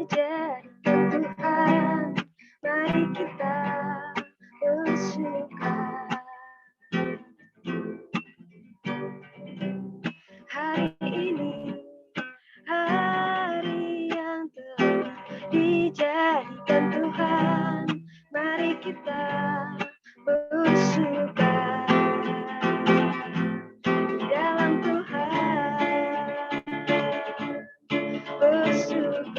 dijadikan Tuhan, mari kita bersyukur. Hari ini hari yang telah dijadikan Tuhan, mari kita bersyukur di dalam Tuhan, bersyukur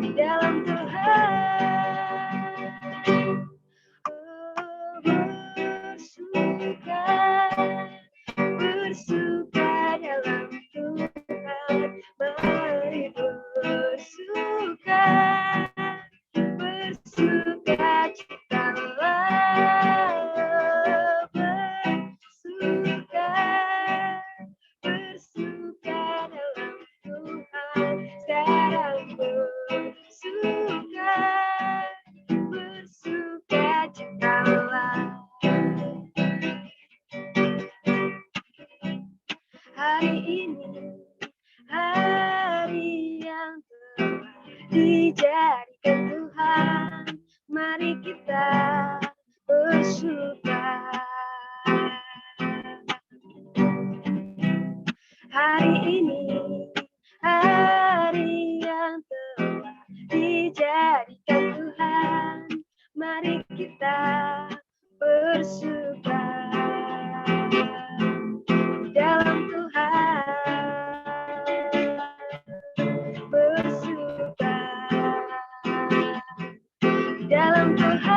di dalam Tuhan, bersuka dalam Tuhan, mari bersuka citalah, bersuka dalam Tuhan, sekarang bersuka citalah. Hari ini hari yang telah dijadikan Tuhan, mari kita bersyukur. Hari ini hari yang telah dijadikan Tuhan, mari kita bersyukur di dalam Tuhan, bersyukur di dalam Tuhan,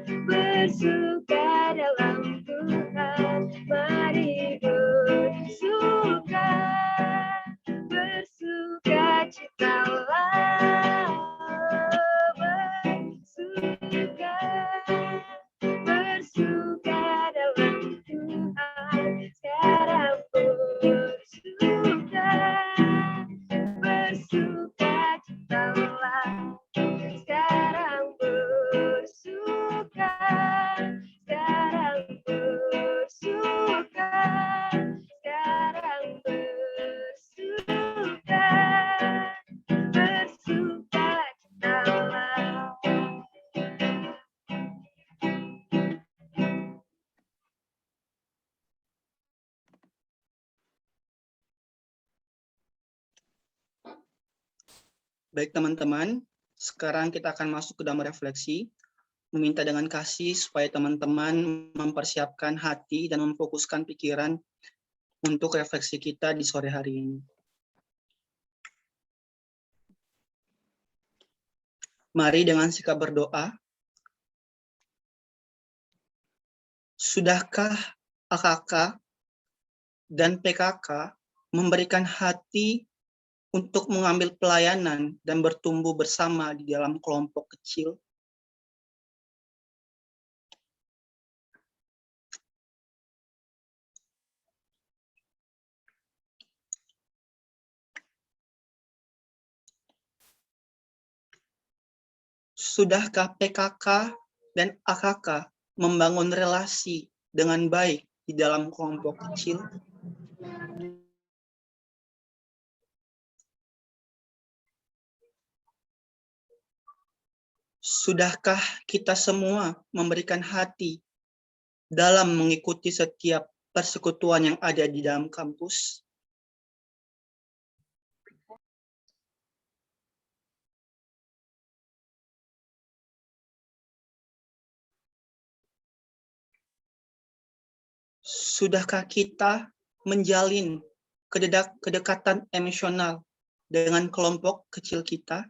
bersuka dalam Tuhan, mari bersuka citalah, bersuka dalam Tuhan, sekarang bersuka citalah, sekarang bersuka citalah. Baik teman-teman, sekarang kita akan masuk ke dalam refleksi, meminta dengan kasih supaya teman-teman mempersiapkan hati dan memfokuskan pikiran untuk refleksi kita di sore hari ini. Mari dengan sikap berdoa. Sudahkah AKK dan PKK memberikan hati untuk mengambil pelayanan dan bertumbuh bersama di dalam kelompok kecil? Sudahkah PKK dan AKK membangun relasi dengan baik di dalam kelompok kecil? Sudahkah kita semua memberikan hati dalam mengikuti setiap persekutuan yang ada di dalam kampus? Sudahkah kita menjalin kedekatan emosional dengan kelompok kecil kita?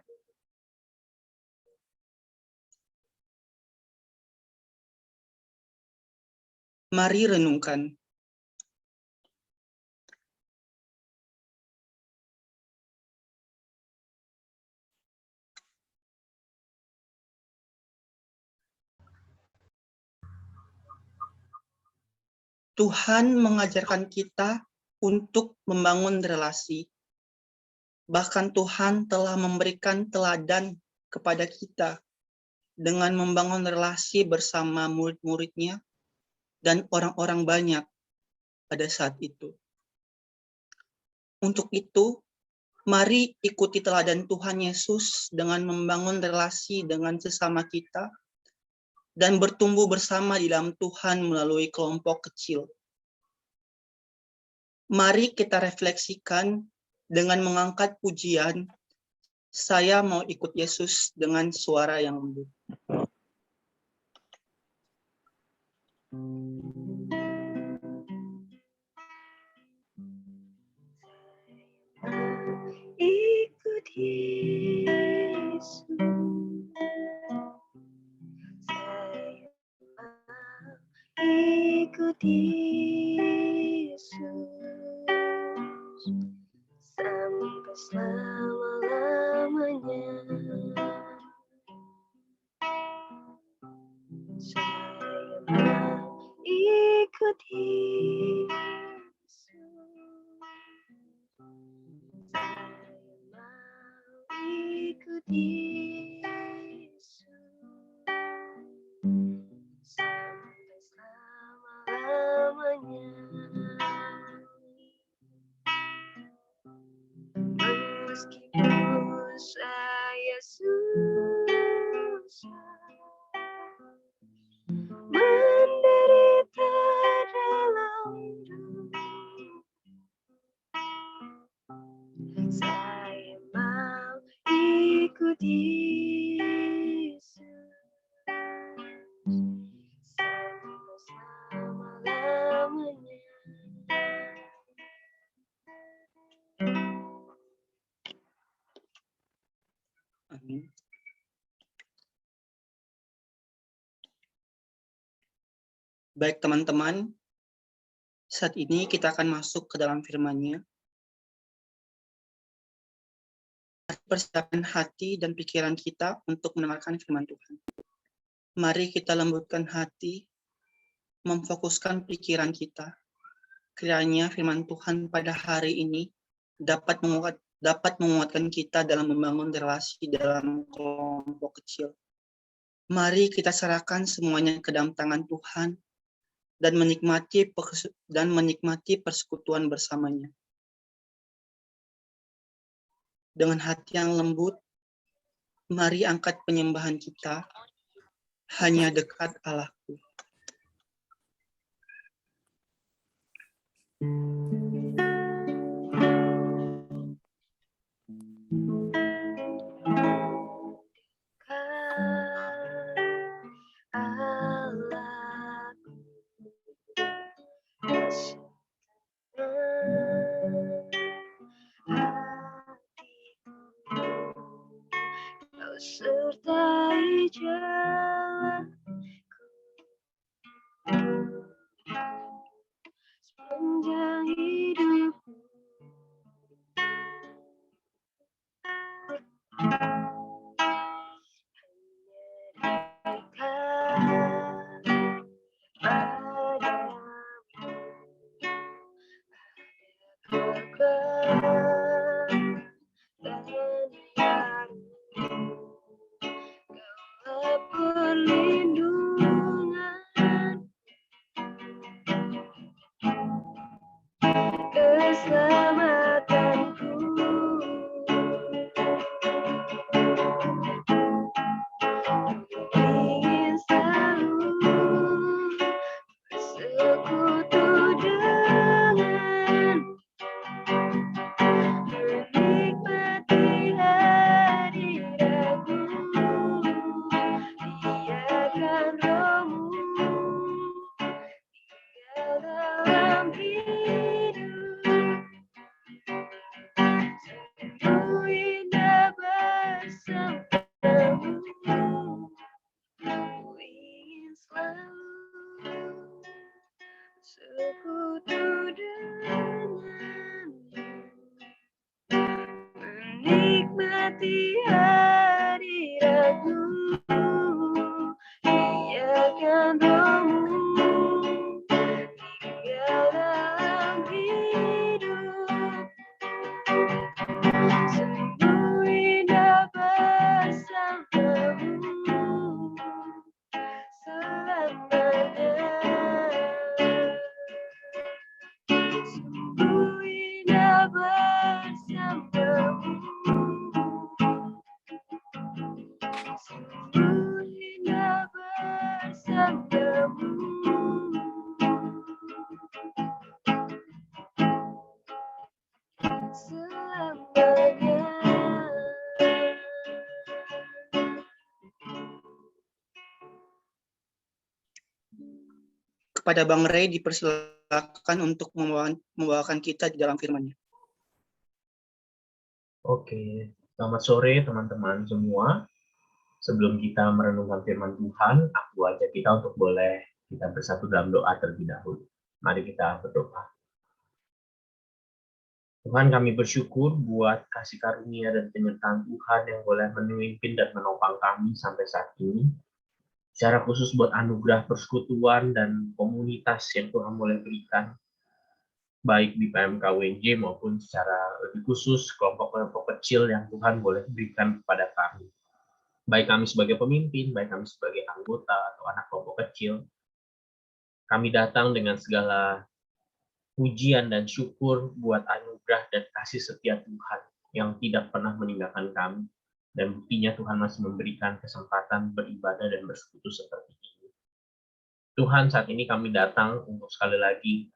Mari renungkan. Tuhan mengajarkan kita untuk membangun relasi. Bahkan Tuhan telah memberikan teladan kepada kita dengan membangun relasi bersama murid-muridnya dan orang-orang banyak pada saat itu. Untuk itu, mari ikuti teladan Tuhan Yesus dengan membangun relasi dengan sesama kita dan bertumbuh bersama di dalam Tuhan melalui kelompok kecil. Mari kita refleksikan dengan mengangkat pujian, "Saya mau ikut Yesus," dengan suara yang lembut. Ikut Yesus, saya mau ikut Yesus sampai selama-lamanya. Saya mau ikut Yesus. Ikut Yesus sampai selama-lamanya. Meskipun saya susah menderita dalam dunia, saya mau ikut Yesus sampai selama-lamanya. Amin. Baik teman-teman, saat ini kita akan masuk ke dalam firman-Nya. Persiapkan hati dan pikiran kita untuk mendengarkan firman Tuhan. Mari kita lembutkan hati, memfokuskan pikiran kita. Kiranya firman Tuhan pada hari ini dapat menguatkan kita dalam membangun relasi dalam kelompok kecil. Mari kita serahkan semuanya ke dalam tangan Tuhan dan menikmati persekutuan bersamanya. Dengan hati yang lembut, mari angkat penyembahan kita, hanya dekat Allahku. Kau sertai jalanku sepanjang hidupku. Perlindungan, keselamatanku, ingin selalu bersekutu dengan, menikmati hadiratmu, biarkan rohmu tinggal dalam hidup. Sungguh indah bersamamu, ku ingin selalu sekutu denganmu, menikmati hadiratmu, biarkan rohmu tinggal dalam hidup. Sungguh indah bersamamu selamanya. Kepada Bang Ray dipersilakan untuk membawakan kita di dalam firman-Nya. Oke, selamat sore teman-teman semua. Sebelum kita merenungkan firman Tuhan, aku ajak kita untuk boleh kita bersatu dalam doa terlebih dahulu. Mari kita berdoa. Tuhan, kami bersyukur buat kasih karunia dan penyertaan Tuhan yang boleh memimpin dan menopang kami sampai saat ini. Secara khusus buat anugerah persekutuan dan komunitas yang Tuhan boleh berikan, baik di PMK UNJ maupun secara lebih khusus kelompok-kelompok kecil yang Tuhan boleh berikan kepada kami. Baik kami sebagai pemimpin, baik kami sebagai anggota atau anak kelompok kecil, kami datang dengan segala pujian dan syukur buat anugerah dan kasih setia Tuhan yang tidak pernah meninggalkan kami. Dan buktinya Tuhan masih memberikan kesempatan beribadah dan bersekutu seperti ini. Tuhan, saat ini kami datang untuk sekali lagi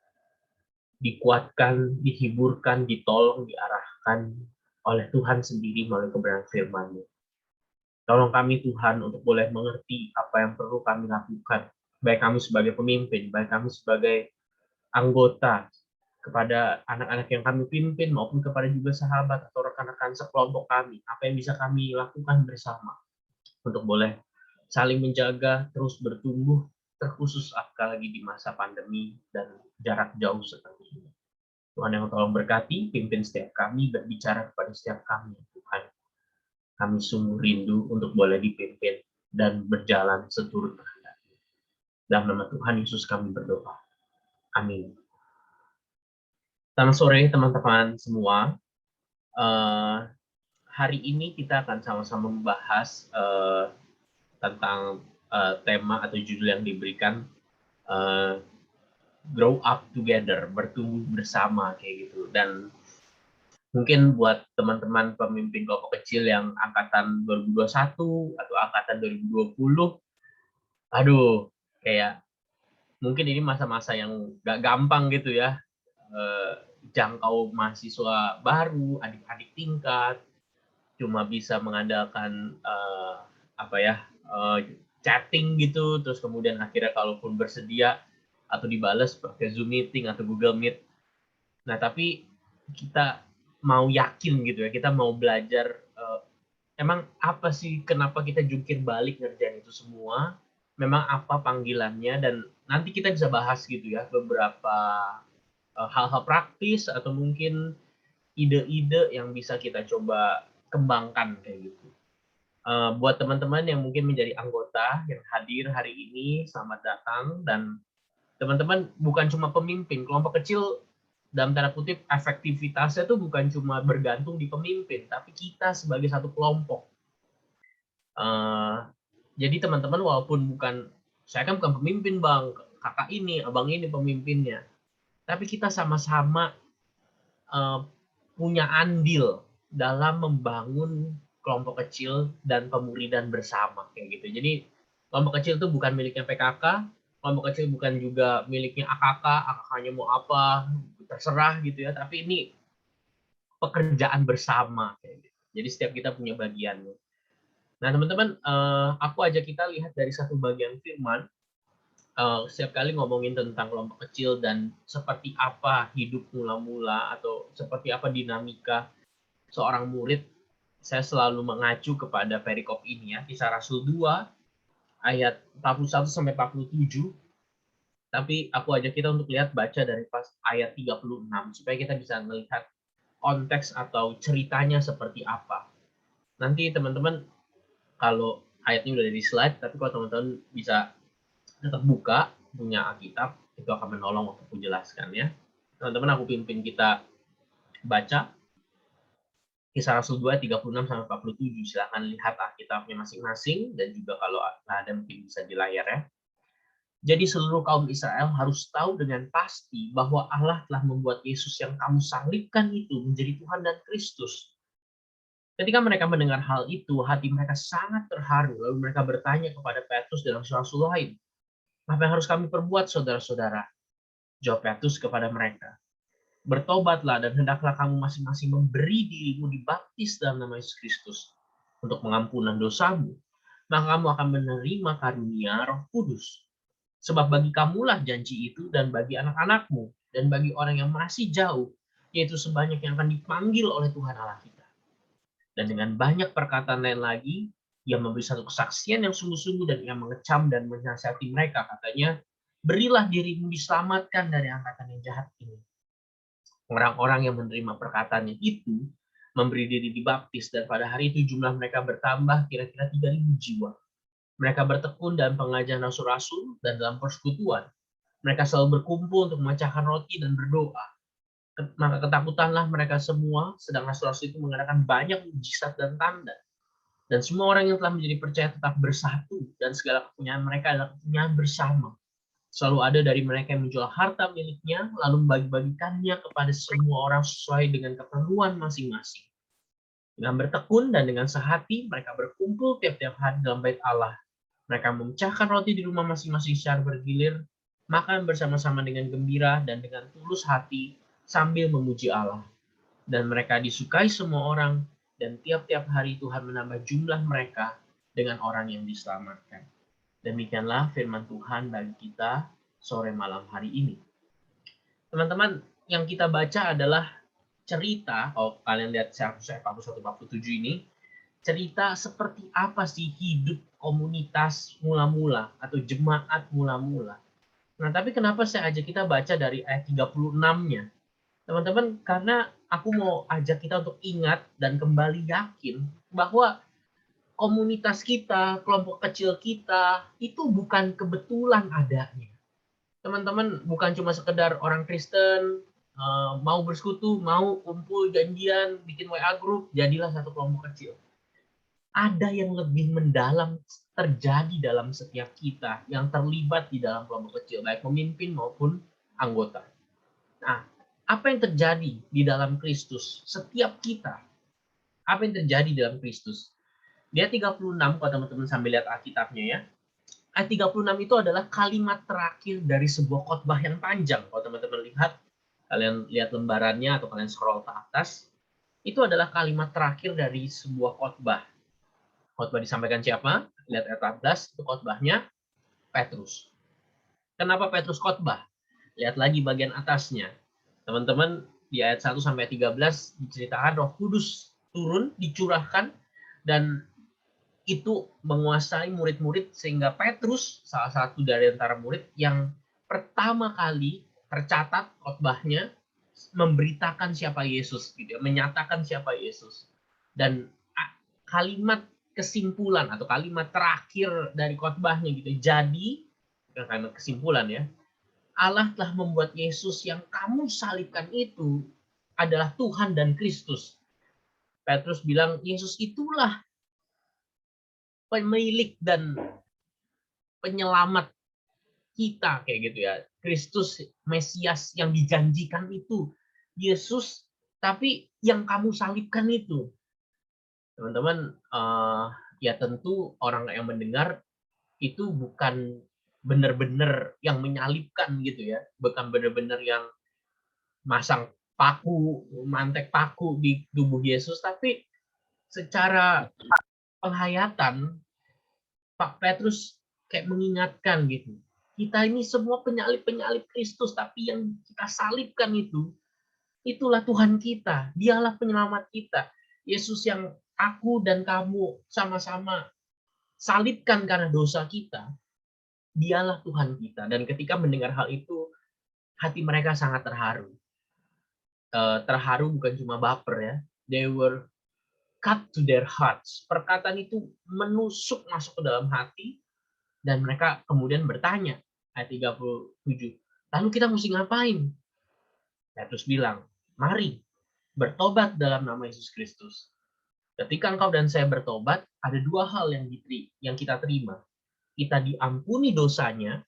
dikuatkan, dihiburkan, ditolong, diarahkan oleh Tuhan sendiri melalui kebenaran firman-Nya. Tolong kami Tuhan untuk boleh mengerti apa yang perlu kami lakukan. Baik kami sebagai pemimpin, baik kami sebagai anggota, kepada anak-anak yang kami pimpin, maupun kepada juga sahabat atau rekan-rekan sekelompok kami. Apa yang bisa kami lakukan bersama untuk boleh saling menjaga, terus bertumbuh, terkhusus apalagi di masa pandemi dan jarak jauh seperti ini. Tuhan yang tolong berkati, pimpin setiap kami, berbicara kepada setiap kami, Tuhan. Kami sungguh rindu untuk boleh dipimpin dan berjalan seturut kehendak-Mu. Dalam nama Tuhan Yesus kami berdoa. Amin. Selamat sore teman-teman semua. Hari ini kita akan sama-sama membahas tentang tema atau judul yang diberikan Grow Up Together, bertumbuh bersama kayak gitu. Dan mungkin buat teman-teman pemimpin kelompok kecil yang angkatan 2021 atau angkatan 2020, aduh, kayak mungkin ini masa-masa yang gak gampang gitu ya. Jangkau mahasiswa baru, adik-adik tingkat, cuma bisa mengandalkan chatting gitu, terus kemudian akhirnya kalaupun bersedia atau dibalas pakai Zoom meeting atau Google Meet. Nah, tapi kita mau yakin gitu ya, kita mau belajar emang apa sih, kenapa kita jungkir balik ngerjain itu semua, memang apa panggilannya, dan nanti kita bisa bahas gitu ya beberapa hal-hal praktis atau mungkin ide-ide yang bisa kita coba kembangkan kayak gitu. Buat teman-teman yang mungkin menjadi anggota yang hadir hari ini, selamat datang. Dan teman-teman bukan cuma pemimpin, kelompok kecil dalam tanda kutip efektivitasnya tuh bukan cuma bergantung di pemimpin, tapi kita sebagai satu kelompok. Jadi teman-teman walaupun saya kan bukan pemimpin bang, kakak ini, abang ini pemimpinnya, tapi kita sama-sama punya andil dalam membangun kelompok kecil dan pemuridan bersama kayak gitu. Jadi kelompok kecil itu bukan miliknya PKK, kelompok kecil bukan juga miliknya AKK, AKK-nya mau apa terserah gitu ya, tapi ini pekerjaan bersama kayak gitu. Jadi setiap kita punya bagiannya. Nah teman-teman, aku ajak kita lihat dari satu bagian firman. Setiap kali ngomongin tentang kelompok kecil dan seperti apa hidup mula-mula atau seperti apa dinamika seorang murid, saya selalu mengacu kepada perikop ini ya, Kisah Rasul 2 ayat 41 sampai 47. Tapi aku ajak kita untuk lihat baca dari pas ayat 36 supaya kita bisa melihat konteks atau ceritanya seperti apa. Nanti teman-teman kalau ayatnya udah ada di slide, tapi kalau teman-teman bisa tetap buka punya Alkitab, itu akan menolong untuk menjelaskan ya. Teman-teman, aku pimpin kita baca Kisah Rasul 2, 36 sampai 47. Silahkan lihat Alkitabnya masing-masing, dan juga kalau ada mungkin bisa di layar ya. Jadi seluruh kaum Israel harus tahu dengan pasti bahwa Allah telah membuat Yesus yang kamu salibkan itu menjadi Tuhan dan Kristus. Ketika mereka mendengar hal itu, hati mereka sangat terharu. Lalu mereka bertanya kepada Petrus dan rasul-rasul lain, apa yang harus kami perbuat, saudara-saudara? Jawab Petrus kepada mereka, bertobatlah dan hendaklah kamu masing-masing memberi dirimu dibaptis dalam nama Yesus Kristus untuk pengampunan dosamu. Maka kamu akan menerima karunia Roh Kudus. Sebab bagi kamulah janji itu dan bagi anak-anakmu dan bagi orang yang masih jauh, yaitu sebanyak yang akan dipanggil oleh Tuhan Allah kita. Dan dengan banyak perkataan lain lagi, ia memberi satu kesaksian yang sungguh-sungguh dan ia mengecam dan menasihati mereka. Katanya, berilah dirimu diselamatkan dari angkatan yang jahat ini. Orang-orang yang menerima perkataannya itu memberi diri dibaptis dan pada hari itu jumlah mereka bertambah kira-kira 3.000 jiwa. Mereka bertekun dalam pengajaran rasul-rasul dan dalam persekutuan. Mereka selalu berkumpul untuk memecahkan roti dan berdoa. Maka ketakutanlah mereka semua, sedang rasul-rasul itu mengadakan banyak mujizat dan tanda. Dan semua orang yang telah menjadi percaya tetap bersatu, dan segala kepunyaan mereka adalah kepunyaan bersama. Selalu ada dari mereka yang menjual harta miliknya, lalu membagi-bagikannya kepada semua orang sesuai dengan keperluan masing-masing. Dengan bertekun dan dengan sehati, mereka berkumpul tiap-tiap hari dalam bait Allah. Mereka memecahkan roti di rumah masing-masing secara bergilir, makan bersama-sama dengan gembira dan dengan tulus hati sambil memuji Allah. Dan mereka disukai semua orang, dan tiap-tiap hari Tuhan menambah jumlah mereka dengan orang yang diselamatkan. Demikianlah firman Tuhan bagi kita sore malam hari ini. Teman-teman, yang kita baca adalah cerita, kalau kalian lihat 41-47 ini, cerita seperti apa sih hidup komunitas mula-mula atau jemaat mula-mula. Nah, tapi kenapa saya ajak kita baca dari ayat 36-nya? Teman-teman, karena aku mau ajak kita untuk ingat dan kembali yakin bahwa komunitas kita, kelompok kecil kita, itu bukan kebetulan adanya. Teman-teman, bukan cuma sekedar orang Kristen, mau bersekutu, mau kumpul, janjian, bikin WA group, jadilah satu kelompok kecil. Ada yang lebih mendalam terjadi dalam setiap kita yang terlibat di dalam kelompok kecil, baik pemimpin maupun anggota. Nah, apa yang terjadi di dalam Kristus? Setiap kita, apa yang terjadi di dalam Kristus? Dia 36, kalau teman-teman sambil lihat Alkitabnya ya. Ayat 36 itu adalah kalimat terakhir dari sebuah khotbah yang panjang. Kalau teman-teman lihat, kalian lihat lembarannya atau kalian scroll ke atas, itu adalah kalimat terakhir dari sebuah khotbah. Khotbah disampaikan siapa? Lihat ayat 14, itu khotbahnya Petrus. Kenapa Petrus khotbah? Lihat lagi bagian atasnya. Teman-teman, di ayat 1 sampai 13 diceritakan Roh Kudus turun, dicurahkan, dan itu menguasai murid-murid sehingga Petrus, salah satu dari antara murid yang pertama kali tercatat khotbahnya, memberitakan siapa Yesus, gitu ya, menyatakan siapa Yesus. Dan kalimat kesimpulan atau kalimat terakhir dari khotbahnya gitu. Jadi, kalimat kesimpulan ya, Allah telah membuat Yesus yang kamu salibkan itu adalah Tuhan dan Kristus. Petrus bilang, Yesus itulah pemilik dan penyelamat kita, kayak gitu ya. Kristus, Mesias yang dijanjikan itu. Yesus, tapi yang kamu salibkan itu. Teman-teman, ya tentu orang yang mendengar itu bukan benar-benar yang menyalibkan gitu ya. Bukan benar-benar yang masang paku, mantek paku di tubuh Yesus, tapi secara penghayatan Pak Petrus kayak mengingatkan gitu. Kita ini semua penyalib-penyalib Kristus, tapi yang kita salibkan itu, itulah Tuhan kita. Dialah penyelamat kita. Yesus yang aku dan kamu sama-sama salibkan karena dosa kita, dialah Tuhan kita. Dan ketika mendengar hal itu, hati mereka sangat terharu. Terharu bukan cuma baper ya. They were cut to their hearts. Perkataan itu menusuk masuk ke dalam hati, dan mereka kemudian bertanya, ayat 37, lalu kita mesti ngapain? Petrus bilang, mari bertobat dalam nama Yesus Kristus. Ketika engkau dan saya bertobat, ada dua hal yang kita terima. Kita diampuni dosanya,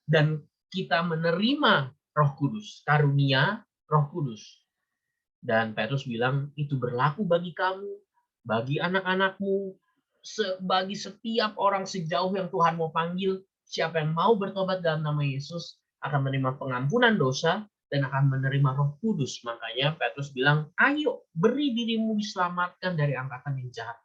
dan kita menerima Roh Kudus, karunia Roh Kudus. Dan Petrus bilang, itu berlaku bagi kamu, bagi anak-anakmu, bagi setiap orang sejauh yang Tuhan mau panggil. Siapa yang mau bertobat dalam nama Yesus akan menerima pengampunan dosa dan akan menerima Roh Kudus. Makanya Petrus bilang, ayo beri dirimu diselamatkan dari angkatan yang jahat.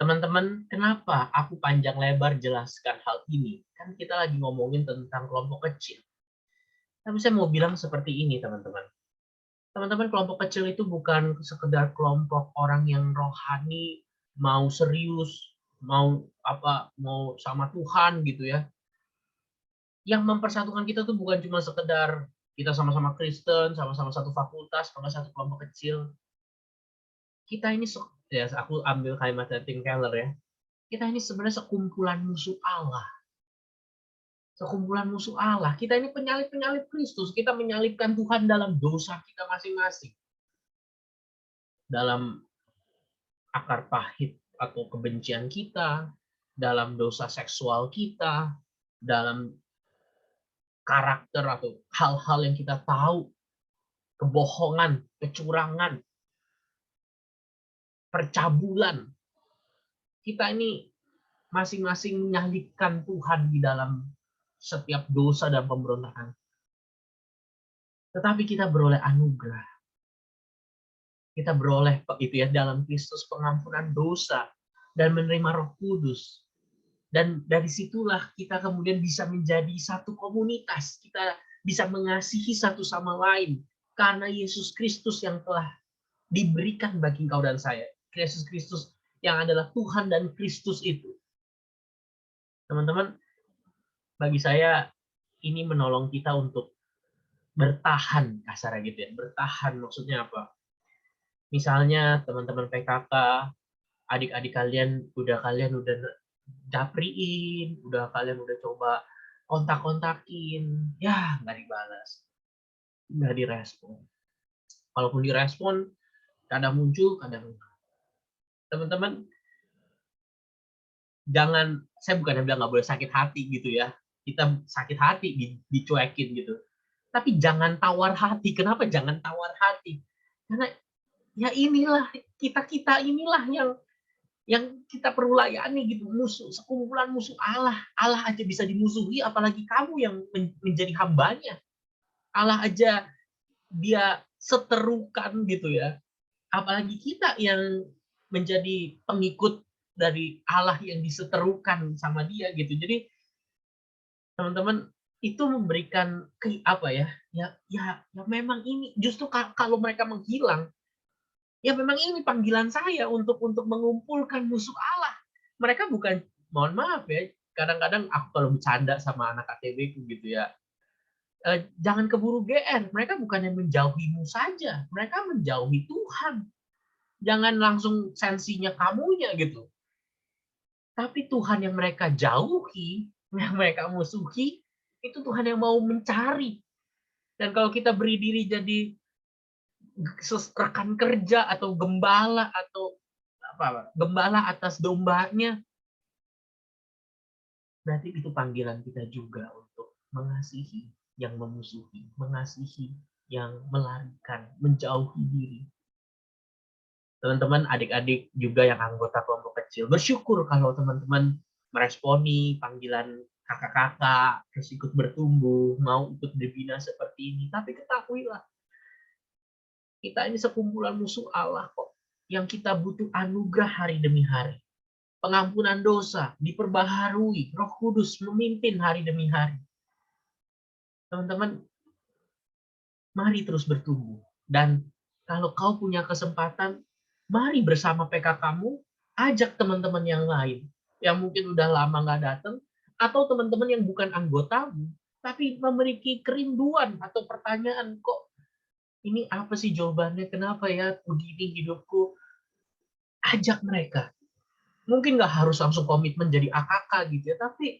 Teman-teman, kenapa aku panjang lebar jelaskan hal ini? Kan kita lagi ngomongin tentang kelompok kecil. Tapi saya mau bilang seperti ini, teman-teman. Teman-teman, kelompok kecil itu bukan sekedar kelompok orang yang rohani, mau serius, mau sama Tuhan gitu ya. Yang mempersatukan kita tuh bukan cuma sekedar kita sama-sama Kristen, sama-sama satu fakultas, sama satu kelompok kecil. Kita ini ya aku ambil kalimat Tim Keller ya. Kita ini sebenarnya sekumpulan musuh Allah. Sekumpulan musuh Allah. Kita ini penyalib-penyalib Kristus. Kita menyalibkan Tuhan dalam dosa kita masing-masing. Dalam akar pahit atau kebencian kita, dalam dosa seksual kita, dalam karakter atau hal-hal yang kita tahu, kebohongan, kecurangan, percabulan. Kita ini masing-masing menyalibkan Tuhan di dalam setiap dosa dan pemberontakan. Tetapi kita beroleh anugerah. Kita beroleh itu ya dalam Kristus pengampunan dosa dan menerima Roh Kudus. Dan dari situlah kita kemudian bisa menjadi satu komunitas. Kita bisa mengasihi satu sama lain karena Yesus Kristus yang telah diberikan bagi engkau dan saya. Yesus Kristus yang adalah Tuhan dan Kristus itu. Teman-teman, bagi saya ini menolong kita untuk bertahan, kasarnya gitu ya. Bertahan maksudnya apa? Misalnya teman-teman PKK, adik-adik kalian udah dapriin, kalian udah coba kontak-kontakin, ya nggak dibalas, nggak direspon. Kalaupun direspon, kadang muncul, kadang enggak. Teman-teman, jangan, saya bukannya bilang nggak boleh sakit hati gitu ya. Kita sakit hati dicuekin gitu. Tapi jangan tawar hati. Kenapa jangan tawar hati? Karena ya inilah kita inilah yang kita perlu layani gitu, musuh, sekumpulan musuh Allah. Allah aja bisa dimusuhi, apalagi kamu yang menjadi hambanya. Allah aja dia seterukan gitu ya. Apalagi kita yang menjadi pengikut dari Allah yang diseterukan sama dia gitu. Jadi teman-teman itu memberikan ya memang ini justru kalau mereka menghilang, ya memang ini panggilan saya untuk mengumpulkan musuh Allah. Mereka bukan, mohon maaf ya, kadang-kadang aku kalau bercanda sama anak KTB gitu ya, jangan keburu GR. Mereka bukan yang menjauhimu saja, mereka menjauhi Tuhan. Jangan langsung sensinya kamunya gitu. Tapi Tuhan yang mereka jauhi, yang mereka musuhi, itu Tuhan yang mau mencari. Dan kalau kita beri diri jadi rekan kerja atau gembala atau gembala atas dombanya, berarti itu panggilan kita juga untuk mengasihi yang memusuhi, mengasihi yang melarikan, menjauhi diri. Teman-teman, adik-adik juga yang anggota kelompok kecil, bersyukur kalau teman-teman meresponi panggilan kakak-kakak, terus ikut bertumbuh, mau ikut berbina seperti ini. Tapi ketahuilah, kita ini sekumpulan musuh Allah kok, yang kita butuh anugerah hari demi hari. Pengampunan dosa diperbaharui, Roh Kudus memimpin hari demi hari. Teman-teman, mari terus bertumbuh. Dan kalau kau punya kesempatan, mari bersama PKK-mu, ajak teman-teman yang lain yang mungkin udah lama nggak datang, atau teman-teman yang bukan anggotamu, tapi memiliki kerinduan atau pertanyaan, kok ini apa sih jawabannya, kenapa ya begini hidupku. Ajak mereka. Mungkin nggak harus langsung komitmen jadi AKK gitu ya, tapi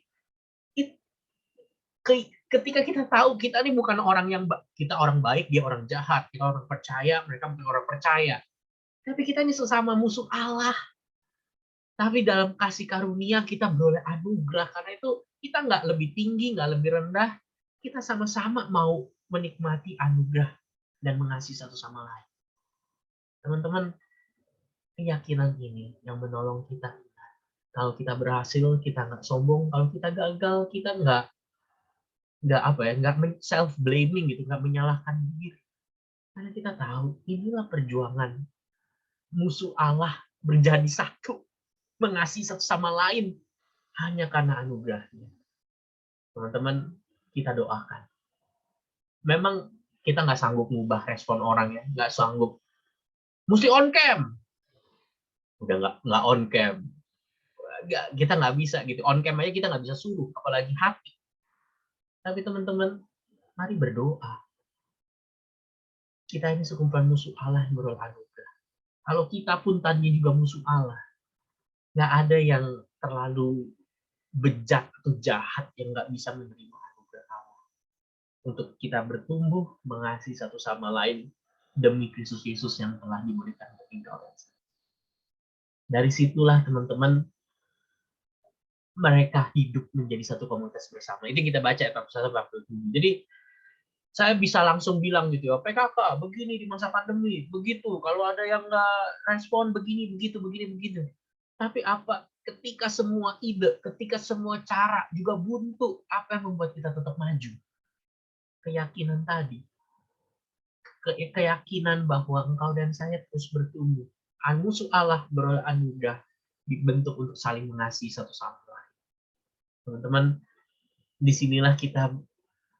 ketika kita tahu kita ini bukan orang yang kita orang baik, dia orang jahat, kita orang percaya, mereka bukan orang percaya. Tapi kita ini sesama musuh Allah. Tapi dalam kasih karunia kita beroleh anugerah. Karena itu kita nggak lebih tinggi, nggak lebih rendah. Kita sama-sama mau menikmati anugerah dan mengasihi satu sama lain. Teman-teman, keyakinan ini yang menolong kita. Kalau kita berhasil, kita nggak sombong. Kalau kita gagal, kita nggak self blaming gitu, nggak menyalahkan diri. Karena kita tahu inilah perjuangan musuh Allah menjadi satu. mengasihi satu sama lain hanya karena anugerahnya. Teman-teman, kita doakan. Memang kita nggak sanggup ngubah respon orang ya, nggak sanggup. Mesti on cam, udah nggak on cam. Kita nggak bisa gitu. On cam aja kita nggak bisa suruh, apalagi hati. Tapi teman-teman, mari berdoa. Kita ini sekumpulan musuh Allah yang beroleh anugerah. Kalau kita pun tadinya juga musuh Allah, nggak ada yang terlalu bejat atau jahat yang nggak bisa menerima anugerah Allah. Untuk kita bertumbuh mengasihi satu sama lain demi Kristus Yesus yang telah diberikan bagi engkau dan saya. Dari situlah teman-teman mereka hidup menjadi satu komunitas bersama. Itu kita baca ya 41-47. Jadi saya bisa langsung bilang gitu ya, PKK begini di masa pandemi, begitu. Kalau ada yang nggak respon begini, begitu, begini, begitu. Tapi apa? Ketika semua ide, ketika semua cara juga buntu, apa yang membuat kita tetap maju? Keyakinan tadi. Keyakinan bahwa engkau dan saya terus bertumbuh. Musuh Allah beroleh anugerah dibentuk untuk saling mengasihi satu sama lain. Teman-teman, disinilah kita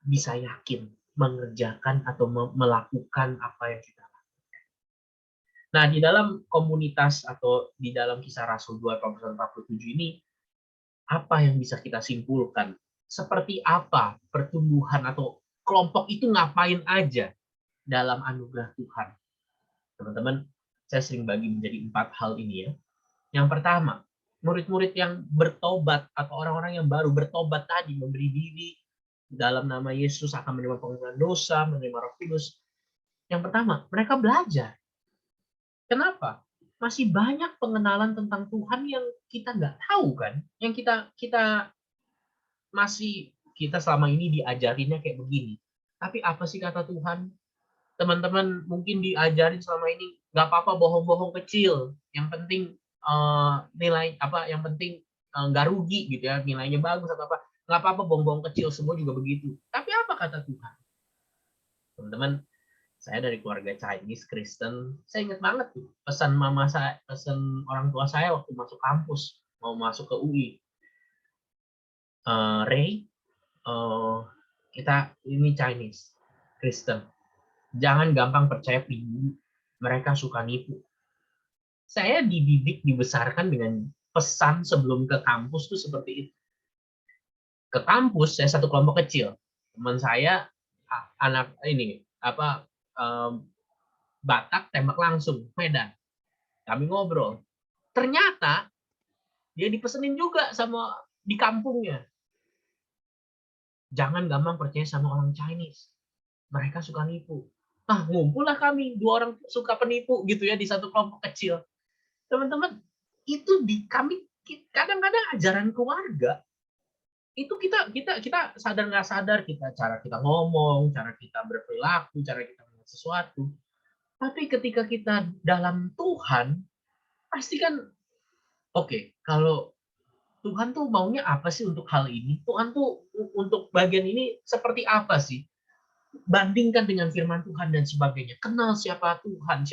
bisa yakin mengerjakan atau melakukan apa yang kita lakukan. Nah, di dalam komunitas atau di dalam Kisah Rasul 2:47 ini, apa yang bisa kita simpulkan? Seperti apa pertumbuhan atau kelompok itu ngapain aja dalam anugerah Tuhan? Teman-teman, saya sering bagi menjadi 4 hal ini ya. Yang pertama, murid-murid yang bertobat atau orang-orang yang baru bertobat tadi, memberi diri dalam nama Yesus, akan menerima pengampunan dosa, menerima Roh Kudus. Yang pertama, mereka belajar. Kenapa? Masih banyak pengenalan tentang Tuhan yang kita nggak tahu kan? Yang kita selama ini diajarinnya kayak begini. Tapi apa sih kata Tuhan? Teman-teman mungkin diajarin selama ini nggak apa-apa bohong-bohong kecil. Yang penting nilai apa? Yang penting nggak rugi gitu ya, nilainya bagus atau apa. Nggak apa-apa bohong-bohong kecil, semua juga begitu. Tapi apa kata Tuhan? Teman-teman, saya dari keluarga Chinese Kristen, saya ingat banget tuh pesan mama saya, pesan orang tua saya waktu masuk kampus, mau masuk ke UI. Ray, kita ini Chinese Kristen, jangan gampang percaya pribumi, mereka suka nipu. Saya dididik, dibesarkan dengan pesan sebelum ke kampus tuh seperti itu. Ke kampus, saya satu kelompok kecil. Teman saya anak ini apa Batak, tembak langsung, Medan. Kami ngobrol. Ternyata dia dipesenin juga sama di kampungnya. Jangan gampang percaya sama orang Chinese. Mereka suka nipu. Ngumpullah kami 2 orang suka penipu gitu ya di satu kelompok kecil. Teman-teman, itu di kami kadang-kadang ajaran keluarga itu kita sadar nggak sadar, cara kita ngomong, cara kita berperilaku, cara kita melihat sesuatu. Tapi ketika kita dalam Tuhan, pasti kan oke, kalau Tuhan tuh maunya apa sih untuk hal ini? Tuhan tuh untuk bagian ini seperti apa sih? Bandingkan dengan firman Tuhan dan sebagainya. Kenal siapa Tuhan,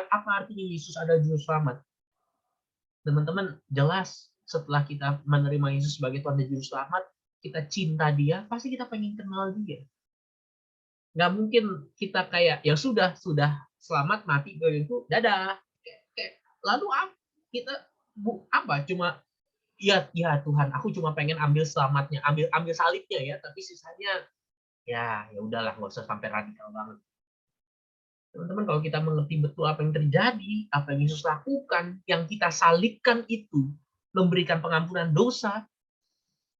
apa artinya Yesus ada juru selamat. Teman-teman, jelas setelah kita menerima Yesus sebagai Tuhan dan Juru Selamat, kita cinta Dia, pasti kita pengen kenal Dia. Nggak mungkin kita kayak, ya sudah selamat mati itu, dadah. Lalu kita apa? Cuma ya Tuhan, aku cuma pengen ambil selamatnya, ambil salibnya ya, tapi sisanya ya udahlah, nggak usah sampai radikal banget. Teman-teman, kalau kita mengerti betul apa yang terjadi, apa yang Yesus lakukan, yang kita salibkan itu memberikan pengampunan dosa,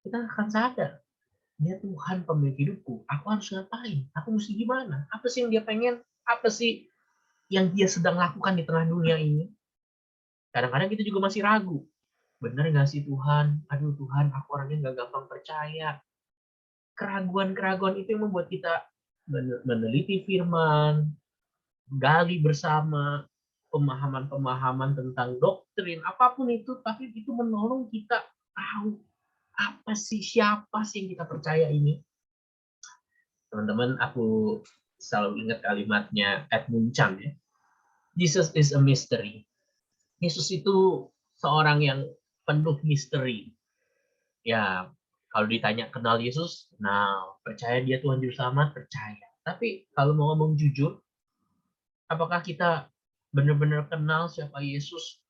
kita akan sadar, dia Tuhan pemilik hidupku, aku harus ngapain, aku mesti gimana, apa sih yang dia pengen, apa sih yang dia sedang lakukan di tengah dunia ini. Kadang-kadang kita juga masih ragu, bener nggak sih Tuhan, aduh Tuhan, aku orangnya nggak gampang percaya. Keraguan-keraguan itu yang membuat kita meneliti firman, gali bersama pemahaman-pemahaman tentang doktrin, apapun itu, tapi itu menolong kita tahu apa sih, siapa sih yang kita percaya ini. Teman-teman, aku selalu ingat kalimatnya Edmund Chan ya. Jesus is a mystery. Yesus itu seorang yang penuh misteri. Ya, kalau ditanya kenal Yesus, nah percaya dia Tuhan Juru Selamat, percaya. Tapi kalau mau ngomong jujur, apakah kita benar-benar kenal siapa Yesus?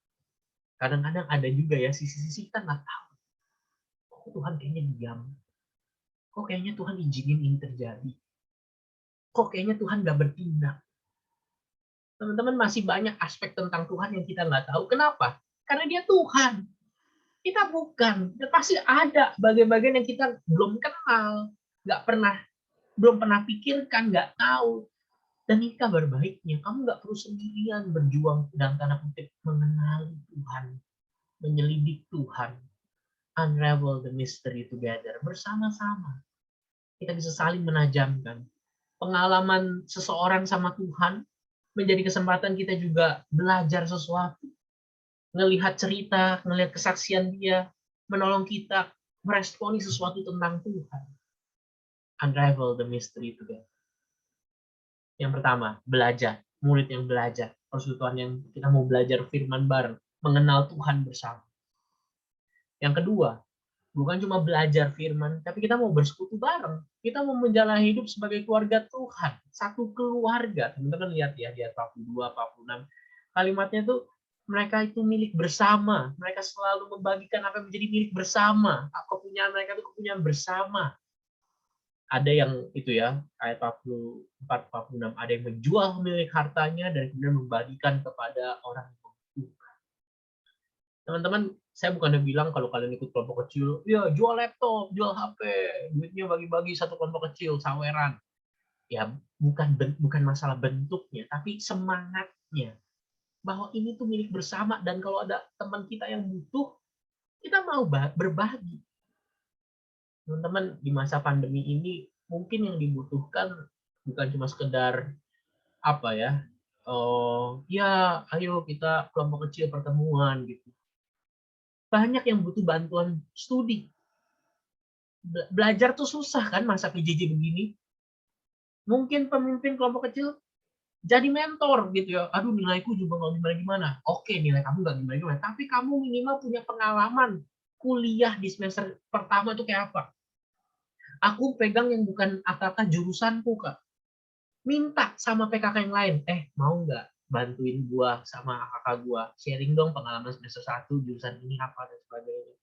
Kadang-kadang ada juga ya sisi-sisi kita nggak tahu. Kok Tuhan kayaknya diam? Kok kayaknya Tuhan izinin ini terjadi? Kok kayaknya Tuhan nggak bertindak? Teman-teman, masih banyak aspek tentang Tuhan yang kita nggak tahu. Kenapa? Karena dia Tuhan. Kita bukan. Dan pasti ada bagian-bagian yang kita belum kenal, belum pernah pikirkan, nggak tahu. Dan ini kabar baiknya, kamu nggak perlu sendirian berjuang dalam tanda kutip mengenali Tuhan, menyelidik Tuhan, unravel the mystery together, bersama-sama. Kita bisa saling menajamkan. Pengalaman seseorang sama Tuhan menjadi kesempatan kita juga belajar sesuatu. Ngelihat cerita, ngelihat kesaksian dia, menolong kita meresponi sesuatu tentang Tuhan. Unravel the mystery together. Yang pertama, belajar. Murid yang belajar. Persekutuan yang kita mau belajar firman bareng. Mengenal Tuhan bersama. Yang kedua, bukan cuma belajar firman, tapi kita mau bersekutu bareng. Kita mau menjalani hidup sebagai keluarga Tuhan. Satu keluarga. Teman-teman lihat ya, di ayat 42, 46. Kalimatnya tuh, mereka itu milik bersama. Mereka selalu membagikan apa yang menjadi milik bersama. Kepunyaan mereka itu kepunyaan bersama. Ada yang itu ya, ayat 44, 46. Ada yang menjual milik hartanya dan kemudian membagikan kepada orang yang membutuhkan. Teman-teman, saya bukannya bilang kalau kalian ikut kelompok kecil, ya jual laptop, jual HP, duitnya bagi-bagi satu kelompok kecil, saweran. Ya, bukan masalah bentuknya, tapi semangatnya. Bahwa ini tuh milik bersama, dan kalau ada teman kita yang butuh, kita mau berbagi. Teman-teman, di masa pandemi ini mungkin yang dibutuhkan bukan cuma sekedar apa ya, ya ayo kita kelompok kecil pertemuan gitu. Banyak yang butuh bantuan studi. Belajar tuh susah kan masa PJJ begini. Mungkin pemimpin kelompok kecil jadi mentor gitu ya. Aduh, nilaiku juga nggak gimana-gimana. Oke, nilai kamu nggak gimana-gimana, tapi kamu minimal punya pengalaman kuliah di semester pertama tuh kayak apa. Aku pegang yang bukan AKK jurusanku, Kak. Minta sama PKK yang lain, mau nggak bantuin gua sama AKK gua, sharing dong pengalaman semester 1, jurusan ini apa, dan sebagainya.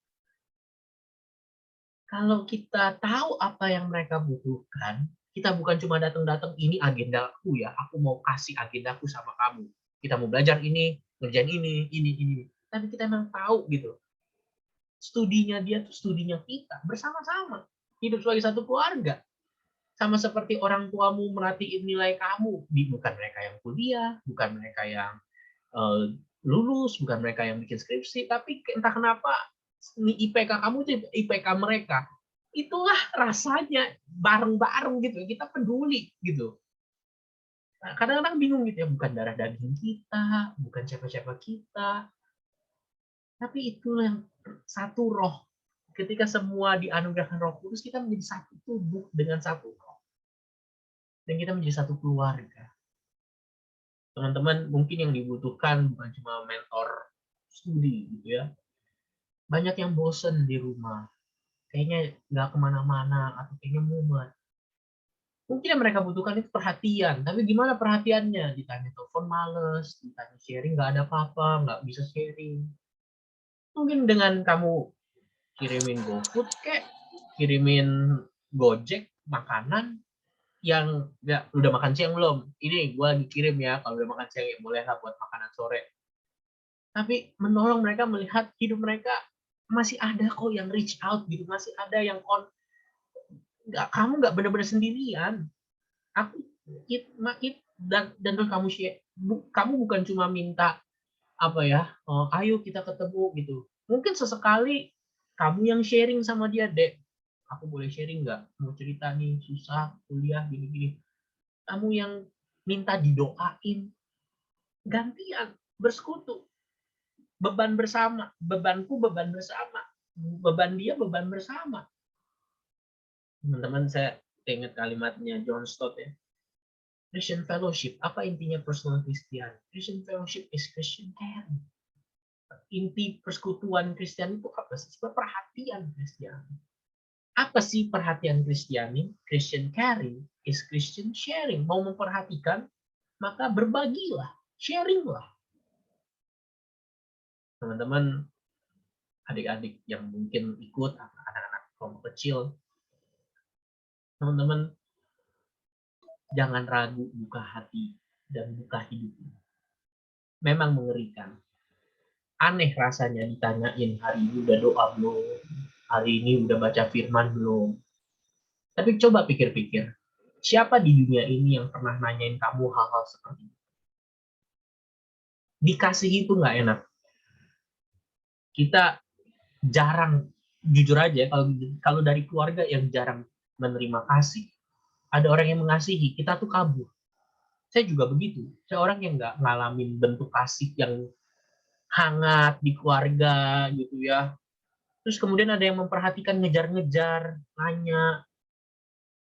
Kalau kita tahu apa yang mereka butuhkan, kita bukan cuma datang-datang, ini agendaku ya, aku mau kasih agendaku sama kamu. Kita mau belajar ini, ngerjain ini. Tapi kita emang tahu gitu. Studinya dia tuh studinya kita, bersama-sama. Hidup sebagai satu keluarga. Sama seperti orang tuamu merhatiin nilai kamu. Bukan mereka yang kuliah, bukan mereka yang lulus, bukan mereka yang bikin skripsi, tapi entah kenapa IPK kamu itu IPK mereka. Itulah rasanya bareng-bareng gitu, kita peduli gitu. Nah, kadang-kadang bingung gitu ya, bukan darah daging kita, bukan siapa-siapa kita, tapi itulah yang satu roh. Ketika semua dianugerahkan Roh Kudus, kita menjadi satu tubuh dengan satu roh. Dan kita menjadi satu keluarga. Teman-teman, mungkin yang dibutuhkan bukan cuma mentor studi gitu ya. Banyak yang bosen di rumah. Kayaknya nggak kemana-mana, atau kayaknya mumet. Mungkin yang mereka butuhkan itu perhatian. Tapi gimana perhatiannya? Ditanya telepon males, ditanya sharing nggak ada apa-apa, nggak bisa sharing. Mungkin dengan kamu kirimin GoFood kayak kirimin Gojek makanan yang udah makan siang belum? Ini gue lagi kirim ya, kalau udah makan siang ya bolehlah buat makanan sore. Tapi menolong mereka melihat hidup mereka masih ada kok yang reach out gitu, masih ada yang kamu nggak benar-benar sendirian. Aku dan terus kamu share, kamu bukan cuma minta apa ya, ayo kita ketemu gitu. Mungkin sesekali kamu yang sharing sama dia, Dek, aku boleh sharing nggak? Mau cerita nih, susah, kuliah, gini-gini. Kamu yang minta didoain, gantian, bersekutu. Beban bersama, bebanku beban bersama. Beban dia beban bersama. Teman-teman, saya ingat kalimatnya John Stott ya. Christian fellowship, apa intinya personal Christian? Christian fellowship is Christian caring. Inti persekutuan Kristiani itu apa sih? Perhatian Kristiani. Apa sih perhatian Kristiani? Christian caring is Christian sharing. Mau memperhatikan, maka berbagilah, sharinglah. Teman-teman, adik-adik yang mungkin ikut, anak-anak kelompok kecil, teman-teman jangan ragu buka hati dan buka hidupmu. Memang mengerikan. Aneh rasanya ditanyain, hari ini udah doa belum? Hari ini udah baca firman belum? Tapi coba pikir-pikir, siapa di dunia ini yang pernah nanyain kamu hal-hal seperti itu? Dikasih itu nggak enak. Kita jarang, jujur aja, kalau dari keluarga yang jarang menerima kasih, ada orang yang mengasihi, kita tuh kabur. Saya juga begitu. Saya orang yang nggak ngalamin bentuk kasih yang hangat di keluarga gitu ya. Terus kemudian ada yang memperhatikan, ngejar-ngejar, nanya.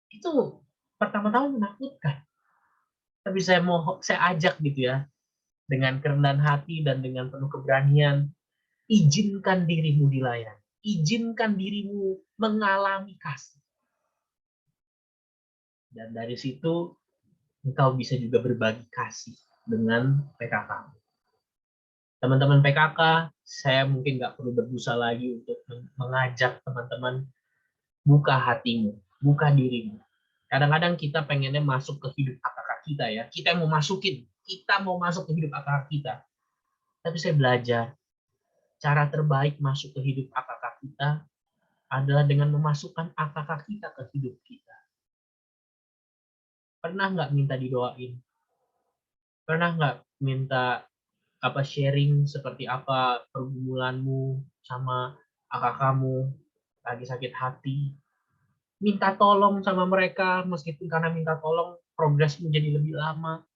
Itu pertama-tama menakutkan. Tapi saya ajak gitu ya, dengan kerendahan hati dan dengan penuh keberanian, izinkan dirimu dilayani. Izinkan dirimu mengalami kasih. Dan dari situ engkau bisa juga berbagi kasih dengan PKK. Teman-teman PKK, saya mungkin nggak perlu berbusa lagi untuk mengajak teman-teman buka hatimu, buka dirimu. Kadang-kadang kita pengennya masuk ke hidup kakak kita ya. Kita yang mau masukin, kita mau masuk ke hidup kakak kita. Tapi saya belajar, cara terbaik masuk ke hidup kakak kita adalah dengan memasukkan kakak kita ke hidup kita. Pernah nggak minta didoain? Pernah nggak minta sharing seperti apa pergumulanmu sama kakak kamu lagi sakit hati? Minta tolong sama mereka, meskipun karena minta tolong progresmu jadi lebih lama.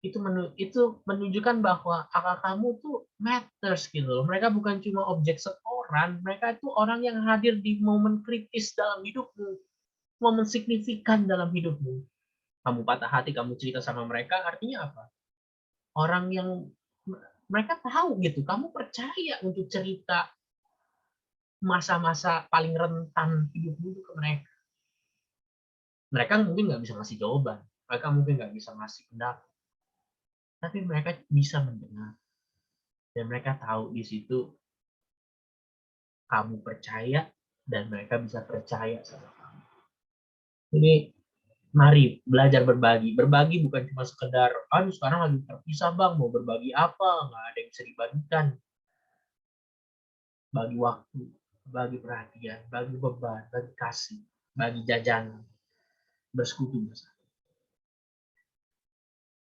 Itu menunjukkan bahwa kakak kamu tuh matters gitu loh. Mereka bukan cuma objek setoran, mereka itu orang yang hadir di momen kritis dalam hidupmu, momen signifikan dalam hidupmu. Kamu patah hati, kamu cerita sama mereka, artinya apa? Orang yang mereka tahu gitu, kamu percaya untuk cerita masa-masa paling rentan hidupmu ke mereka. Mereka mungkin nggak bisa ngasih jawaban, mereka mungkin nggak bisa ngasih pendapat, tapi mereka bisa mendengar. Dan mereka tahu di situ kamu percaya dan mereka bisa percaya sama kamu. Jadi mari belajar berbagi. Berbagi bukan cuma sekedar, aduh sekarang lagi terpisah bang, mau berbagi apa? Nggak ada yang bisa dibagikan. Bagi waktu, bagi perhatian, bagi beban, bagi kasih, bagi jajanan, bersekutu bersama.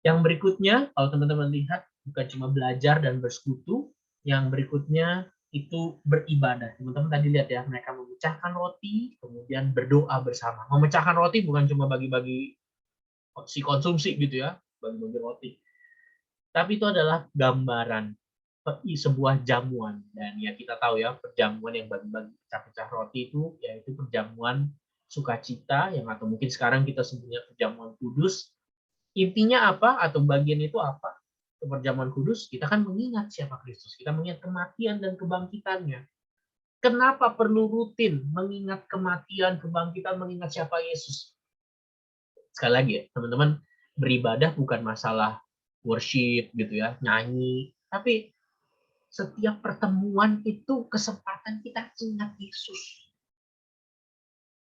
Yang berikutnya, kalau teman-teman lihat, bukan cuma belajar dan bersekutu, yang berikutnya itu beribadah. Teman-teman tadi lihat ya, mereka memecahkan roti, kemudian berdoa bersama. Memecahkan roti bukan cuma bagi-bagi si konsumsi gitu ya, bagi-bagi roti. Tapi itu adalah gambaran sebuah jamuan. Dan ya kita tahu ya, perjamuan yang bagi-bagi pecah-pecah roti itu yaitu perjamuan sukacita, yang atau mungkin sekarang kita sebutnya perjamuan kudus. Intinya apa atau bagian itu apa? Perjamuan kudus, kita kan mengingat siapa Kristus. Kita mengingat kematian dan kebangkitannya. Kenapa perlu rutin mengingat kematian, kebangkitan, mengingat siapa Yesus? Sekali lagi ya, teman-teman, beribadah bukan masalah worship gitu ya, nyanyi. Tapi setiap pertemuan itu kesempatan kita ingat Yesus.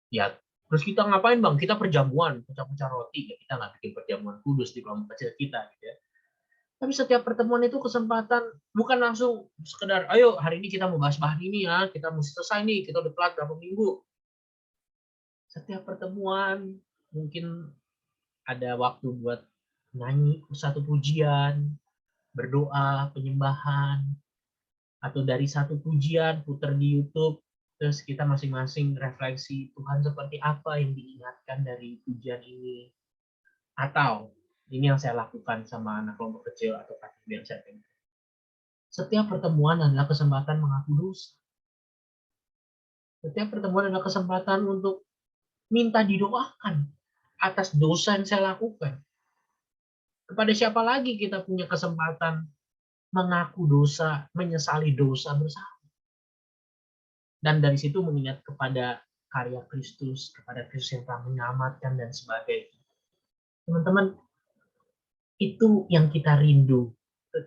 Ya, terus kita ngapain bang? Kita perjamuan, pecah-pecah roti. Ya, kita nggak bikin perjamuan kudus di kelompok kecil kita. Gitu ya. Tapi setiap pertemuan itu kesempatan, bukan langsung sekedar, ayo hari ini kita mau bahas bahan ini ya, kita mesti selesai nih, kita udah telat berapa minggu. Setiap pertemuan, mungkin ada waktu buat nyanyi satu pujian, berdoa, penyembahan, atau dari satu pujian putar di YouTube, terus kita masing-masing refleksi, Tuhan seperti apa yang diingatkan dari pujian ini. Atau ini yang saya lakukan sama anak kelompok kecil atau kakak saya. Setiap pertemuan adalah kesempatan mengaku dosa. Setiap pertemuan adalah kesempatan untuk minta didoakan atas dosa yang saya lakukan. Kepada siapa lagi kita punya kesempatan mengaku dosa, menyesali dosa bersama. Dan dari situ mengingat kepada karya Kristus, kepada Kristus yang telah menyelamatkan dan sebagainya. Teman-teman, itu yang kita rindu.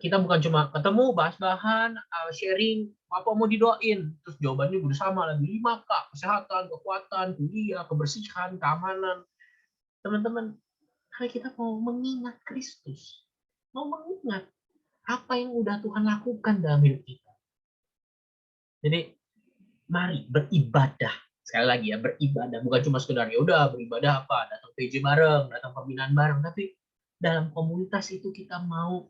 Kita bukan cuma ketemu, bahas-bahan, sharing, apa mau didoain, terus jawabannya udah sama lagi, 5K, kesehatan, kekuatan, kuliah, kebersihan, keamanan. Teman-teman, kalau kita mau mengingat Kristus, mau mengingat apa yang udah Tuhan lakukan dalam hidup kita. Jadi, mari beribadah. Sekali lagi ya, beribadah. Bukan cuma sekedar, ya udah beribadah apa, datang PJ bareng, datang pembinaan bareng, tapi dalam komunitas itu kita mau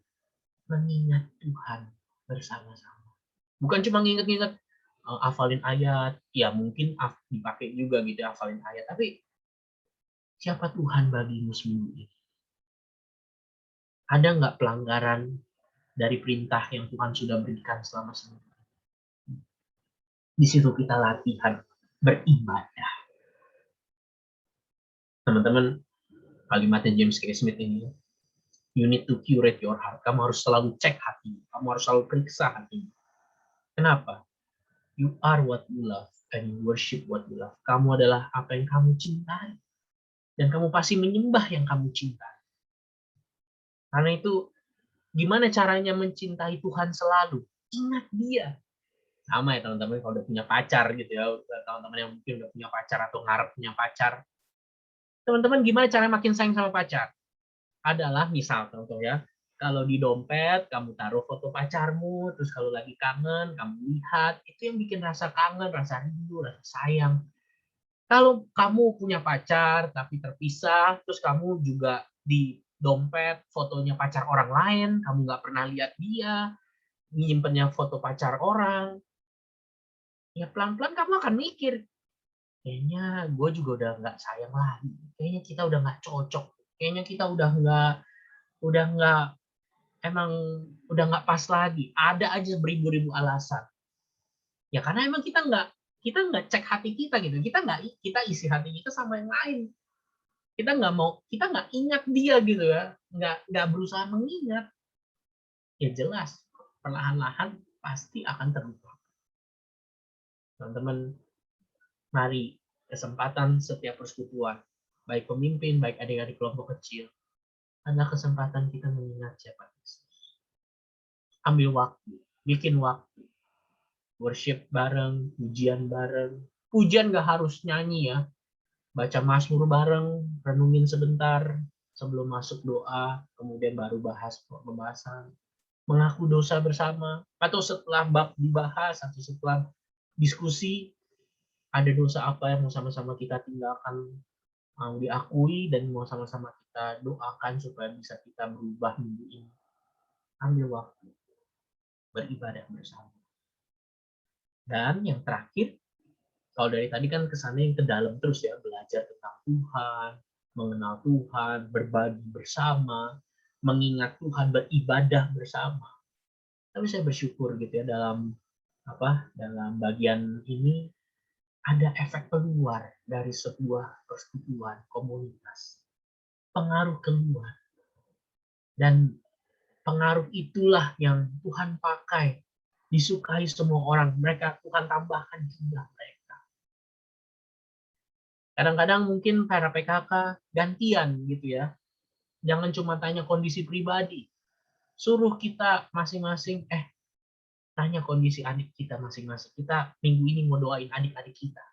mengingat Tuhan bersama-sama. Bukan cuma nginget-nginget hafalin ayat, ya mungkin dipakai juga gitu hafalin ayat, tapi siapa Tuhan bagimu seminggu ini? Ada nggak pelanggaran dari perintah yang Tuhan sudah berikan selama seminggu? Di situ kita latihan beribadah. Teman-teman, kalimatnya James K. Smith ini, you need to curate your heart. Kamu harus selalu cek hati. Kamu harus selalu periksa hati. Kenapa? You are what you love and you worship what you love. Kamu adalah apa yang kamu cintai. Dan kamu pasti menyembah yang kamu cintai. Karena itu, gimana caranya mencintai Tuhan selalu? Ingat dia. Sama ya teman-teman, kalau udah punya pacar gitu ya, teman-teman yang mungkin udah punya pacar atau ngarep punya pacar. Teman-teman, gimana caranya makin sayang sama pacar? Adalah misal contoh ya, kalau di dompet kamu taruh foto pacarmu, terus kalau lagi kangen kamu lihat, itu yang bikin rasa kangen, rasa rindu, rasa sayang. Kalau kamu punya pacar tapi terpisah, terus kamu juga di dompet fotonya pacar orang lain, kamu nggak pernah lihat dia, nyimpennya foto pacar orang, ya pelan-pelan kamu akan mikir, kayaknya gue juga udah nggak sayang lagi, kayaknya kita udah nggak cocok, kayaknya kita udah nggak emang udah nggak pas lagi, ada aja beribu-ribu alasan. Ya karena emang kita nggak cek hati kita gitu, kita isi hati kita sama yang lain. Kita nggak ingat dia gitu ya, nggak berusaha mengingat. Ya jelas, perlahan-lahan pasti akan terlupa. Teman-teman, mari kesempatan setiap persekutuan, baik pemimpin, baik adik-adik kelompok kecil, adalah kesempatan kita mengingat siapa Kristus. Ambil waktu, bikin waktu, worship bareng, pujian bareng. Pujian nggak harus nyanyi ya, baca mazmur bareng, renungin sebentar sebelum masuk doa, kemudian baru bahas pembahasan, mengaku dosa bersama, atau setelah bab dibahas, atau setelah diskusi, ada dosa apa yang mau sama-sama kita tinggalkan, mau diakui, dan mau sama-sama kita doakan supaya bisa kita berubah minggu ini. Ambil waktu, beribadah bersama. Dan yang terakhir, kalau dari tadi kan kesannya yang ke dalam terus ya, belajar tentang Tuhan, mengenal Tuhan, berbagi bersama, mengingat Tuhan, beribadah bersama. Tapi saya bersyukur gitu ya dalam bagian ini ada efek keluar dari sebuah persekutuan komunitas. Pengaruh keluar. Dan pengaruh itulah yang Tuhan pakai, disukai semua orang. Tuhan tambahkan jumlah mereka. Kadang-kadang mungkin para PKK gantian gitu ya. Jangan cuma tanya kondisi pribadi. Suruh kita masing-masing, tanya kondisi adik kita masing-masing. Kita minggu ini mau doain adik-adik kita.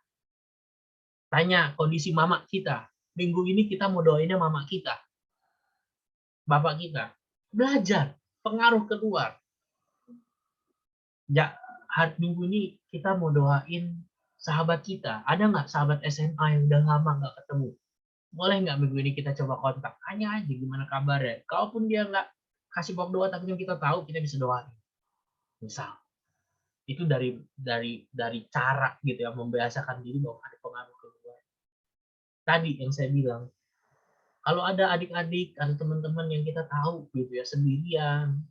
Tanya kondisi mama kita. Minggu ini kita mau doainnya mama kita. Bapak kita. Belajar. Pengaruh keluar. Ya, minggu ini kita mau doain sahabat kita. Ada nggak sahabat SMA yang udah lama nggak ketemu? Boleh nggak minggu ini kita coba kontak? Tanya aja gimana kabarnya. Kalaupun dia nggak kasih bab doa, tapi yang kita tahu, kita bisa doain. Misal. Itu dari cara gitu ya, membiasakan diri bahwa ada pengaruh keluar. Tadi yang saya bilang, kalau ada adik-adik atau teman-teman yang kita tahu gitu ya sendirian,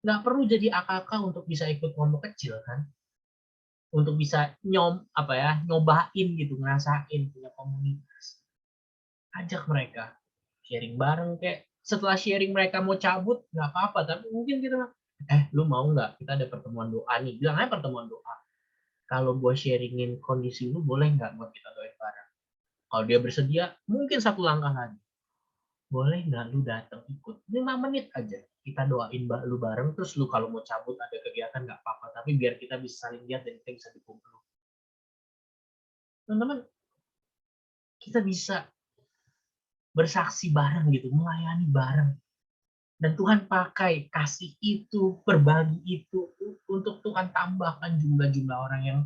nggak perlu jadi AKK untuk bisa ikut kelompok kecil kan, untuk bisa nyobain gitu, ngerasain punya komunitas. Ajak mereka sharing bareng, kayak setelah sharing mereka mau cabut nggak apa-apa, tapi mungkin kita Lu mau nggak kita ada pertemuan doa nih? Bilang aja pertemuan doa. Kalau gue sharingin kondisi lu, boleh nggak buat kita doain bareng? Kalau dia bersedia, mungkin satu langkah lagi. Boleh nggak lu datang ikut? 5 menit aja. Kita doain lu bareng, terus lu kalau mau cabut ada kegiatan nggak apa-apa. Tapi biar kita bisa saling lihat dan kita bisa dikumpul. Teman-teman, kita bisa bersaksi bareng gitu, melayani bareng. Dan Tuhan pakai kasih itu, berbagi itu, untuk Tuhan tambahkan jumlah-jumlah orang yang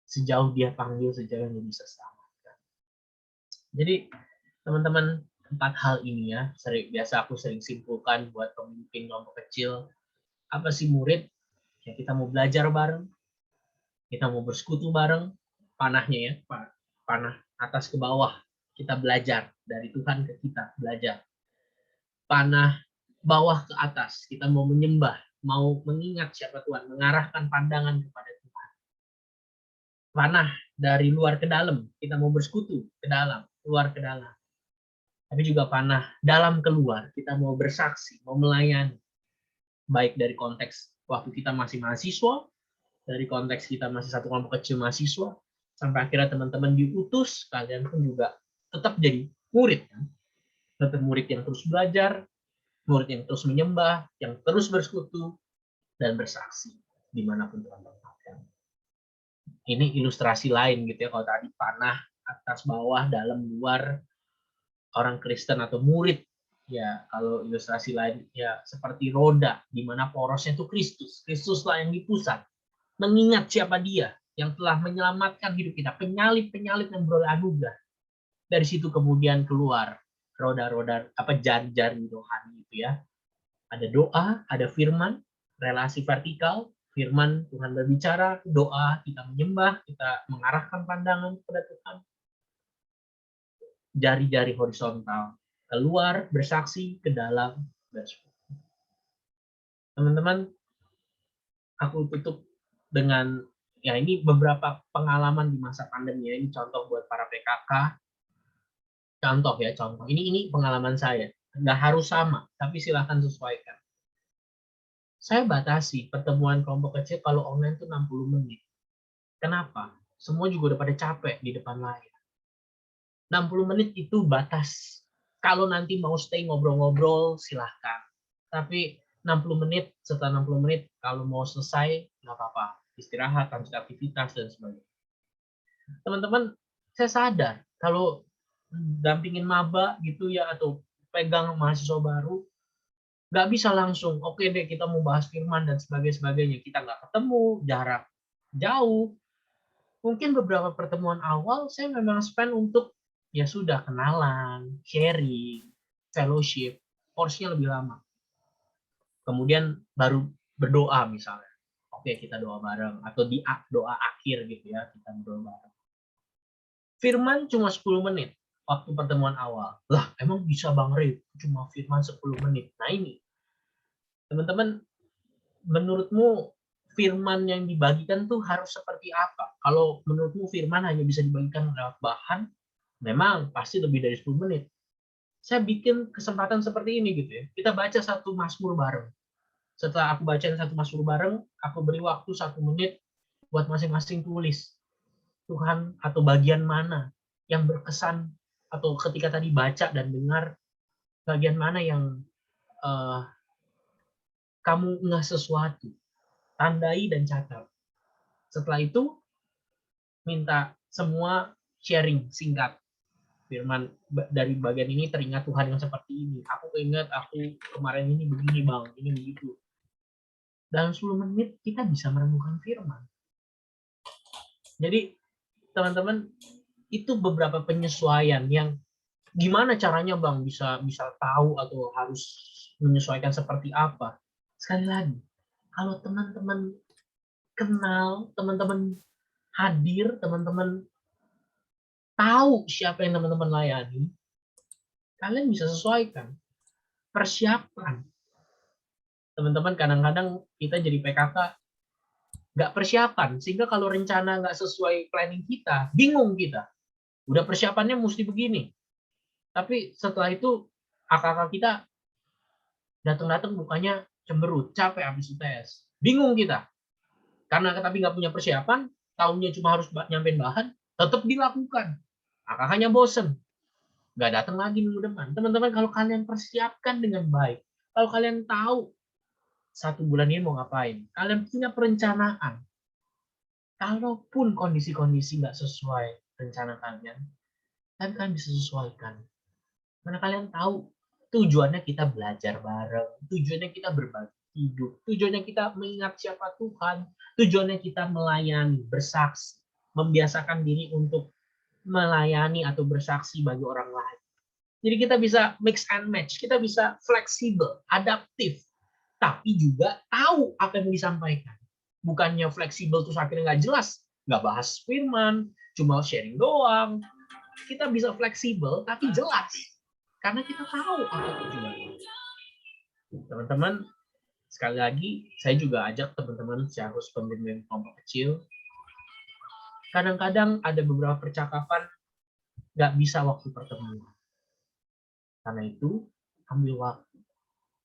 sejauh dia panggil, sejauh yang dia bisa selamatkan. Jadi teman-teman, 4 hal ini ya, biasa aku sering simpulkan buat pemimpin kelompok kecil. Apa sih murid? Ya, kita mau belajar bareng, kita mau bersekutu bareng, panahnya ya, panah atas ke bawah, kita belajar dari Tuhan ke kita, belajar. Panah bawah ke atas, kita mau menyembah, mau mengingat siapa Tuhan, mengarahkan pandangan kepada Tuhan. Panah dari luar ke dalam, kita mau bersekutu ke dalam, luar ke dalam. Tapi juga panah dalam keluar, kita mau bersaksi, mau melayani. Baik dari konteks waktu kita masih mahasiswa, dari konteks kita masih satu kelompok kecil mahasiswa, sampai akhirnya teman-teman diutus, kalian pun juga tetap jadi murid. Kan? Tetap murid yang terus belajar, murid yang terus menyembah, yang terus bersekutu, dan bersaksi dimanapun Tuhan tempatkan. Ini ilustrasi lain gitu ya, kalau tadi panah, atas, bawah, dalam, luar, orang Kristen atau murid, ya kalau ilustrasi lain ya seperti roda, di mana porosnya itu Kristus. Kristuslah yang di pusat, mengingat siapa dia yang telah menyelamatkan hidup kita, penyalib-penyalib yang beroleh anugerah. Dari situ kemudian keluar roda-roda, jari-jari rohani itu ya. Ada doa, ada firman, relasi vertikal, firman Tuhan berbicara, doa kita menyembah, kita mengarahkan pandangan kepada Tuhan. Jari-jari horizontal, keluar bersaksi, ke dalam bersekutu. Teman-teman, aku tutup dengan ya ini beberapa pengalaman di masa pandemi ya. Ini contoh buat para PKK. Contoh ya, contoh. Ini pengalaman saya. Nggak harus sama, tapi silahkan sesuaikan. Saya batasi pertemuan kelompok kecil kalau online itu 60 menit. Kenapa? Semua juga udah pada capek di depan layar. 60 menit itu batas. Kalau nanti mau stay ngobrol-ngobrol, silahkan. Tapi 60 menit, setelah 60 menit, kalau mau selesai, nggak apa-apa. Istirahat, lanjut aktivitas, dan sebagainya. Teman-teman, saya sadar, kalau dampingin maba gitu ya, atau pegang mahasiswa baru, nggak bisa langsung, oke deh kita mau bahas firman dan sebagainya. Kita nggak ketemu, jarak jauh. Mungkin beberapa pertemuan awal, saya memang spend untuk ya sudah kenalan, sharing, fellowship, porsinya lebih lama. Kemudian baru berdoa misalnya. Oke, kita doa bareng atau di doa akhir gitu ya, kita berdoa bareng. Firman cuma 10 menit waktu pertemuan awal. Lah, emang bisa Bang Rey cuma firman 10 menit. Nah, ini. Teman-teman, menurutmu firman yang dibagikan tuh harus seperti apa? Kalau menurutmu firman hanya bisa dibagikan lewat bahan, memang pasti lebih dari 10 menit. Saya bikin kesempatan seperti ini gitu ya. Kita baca satu Mazmur bareng. Setelah aku bacain satu Mazmur bareng, aku beri waktu 1 menit buat masing-masing tulis. Tuhan atau bagian mana yang berkesan, atau ketika tadi baca dan dengar, bagian mana yang kamu ngeh sesuatu. Tandai dan catat. Setelah itu, minta semua sharing singkat. Firman dari bagian ini teringat Tuhan yang seperti ini. Aku keinget aku kemarin ini begini Bang, ini begitu. Dalam 10 menit kita bisa menemukan firman. Jadi teman-teman, itu beberapa penyesuaian yang gimana caranya Bang bisa tahu atau harus menyesuaikan seperti apa. Sekali lagi, kalau teman-teman kenal, teman-teman hadir, teman-teman tahu siapa yang teman-teman layani, kalian bisa sesuaikan. Persiapan. Teman-teman, kadang-kadang kita jadi PKK nggak persiapan, sehingga kalau rencana nggak sesuai planning kita, bingung kita. Udah persiapannya mesti begini. Tapi setelah itu, kakak kita datang-datang bukannya cemberut, capek habis UTS. Bingung kita. Karena tapi nggak punya persiapan, tahunnya cuma harus nyampein bahan, tetap dilakukan. Kakaknya bosen, nggak datang lagi minggu depan. Teman-teman, kalau kalian persiapkan dengan baik, kalau kalian tahu 1 bulan ini mau ngapain, kalian punya perencanaan, kalaupun kondisi-kondisi nggak sesuai rencana kalian, kalian bisa sesuaikan. Karena kalian tahu tujuannya kita belajar bareng, tujuannya kita berbagi hidup, tujuannya kita mengingat siapa Tuhan, tujuannya kita melayani, bersaksi, membiasakan diri untuk melayani atau bersaksi bagi orang lain. Jadi kita bisa mix and match, kita bisa fleksibel, adaptif, tapi juga tahu apa yang disampaikan. Bukannya fleksibel terus akhirnya nggak jelas, nggak bahas firman, cuma sharing doang. Kita bisa fleksibel tapi jelas, karena kita tahu apa tujuannya. Teman-teman, sekali lagi saya juga ajak teman-teman harus pembimbing kelompok kecil. Kadang-kadang ada beberapa percakapan nggak bisa waktu pertemuan. Karena itu ambil waktu,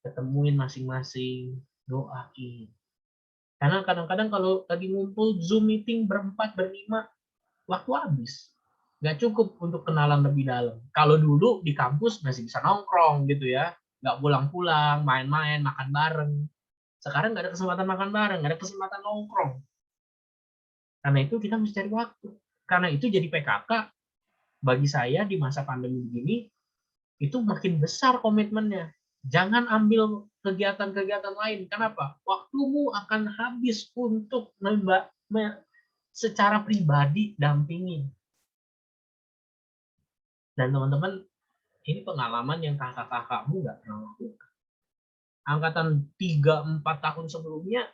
ketemuin masing-masing, doain. Karena kadang-kadang kalau lagi ngumpul Zoom meeting berempat, berlima, waktu habis. Nggak cukup untuk kenalan lebih dalam. Kalau dulu di kampus masih bisa nongkrong gitu ya, nggak pulang-pulang, main-main, makan bareng. Sekarang nggak ada kesempatan makan bareng, nggak ada kesempatan nongkrong. Karena itu kita mesti cari waktu. Karena itu jadi PKK, bagi saya di masa pandemi begini, itu makin besar komitmennya. Jangan ambil kegiatan-kegiatan lain. Kenapa? Waktumu akan habis untuk secara pribadi dampingin. Dan teman-teman, ini pengalaman yang kakak-kakakmu nggak pernah lakukan. Angkatan 3-4 tahun sebelumnya,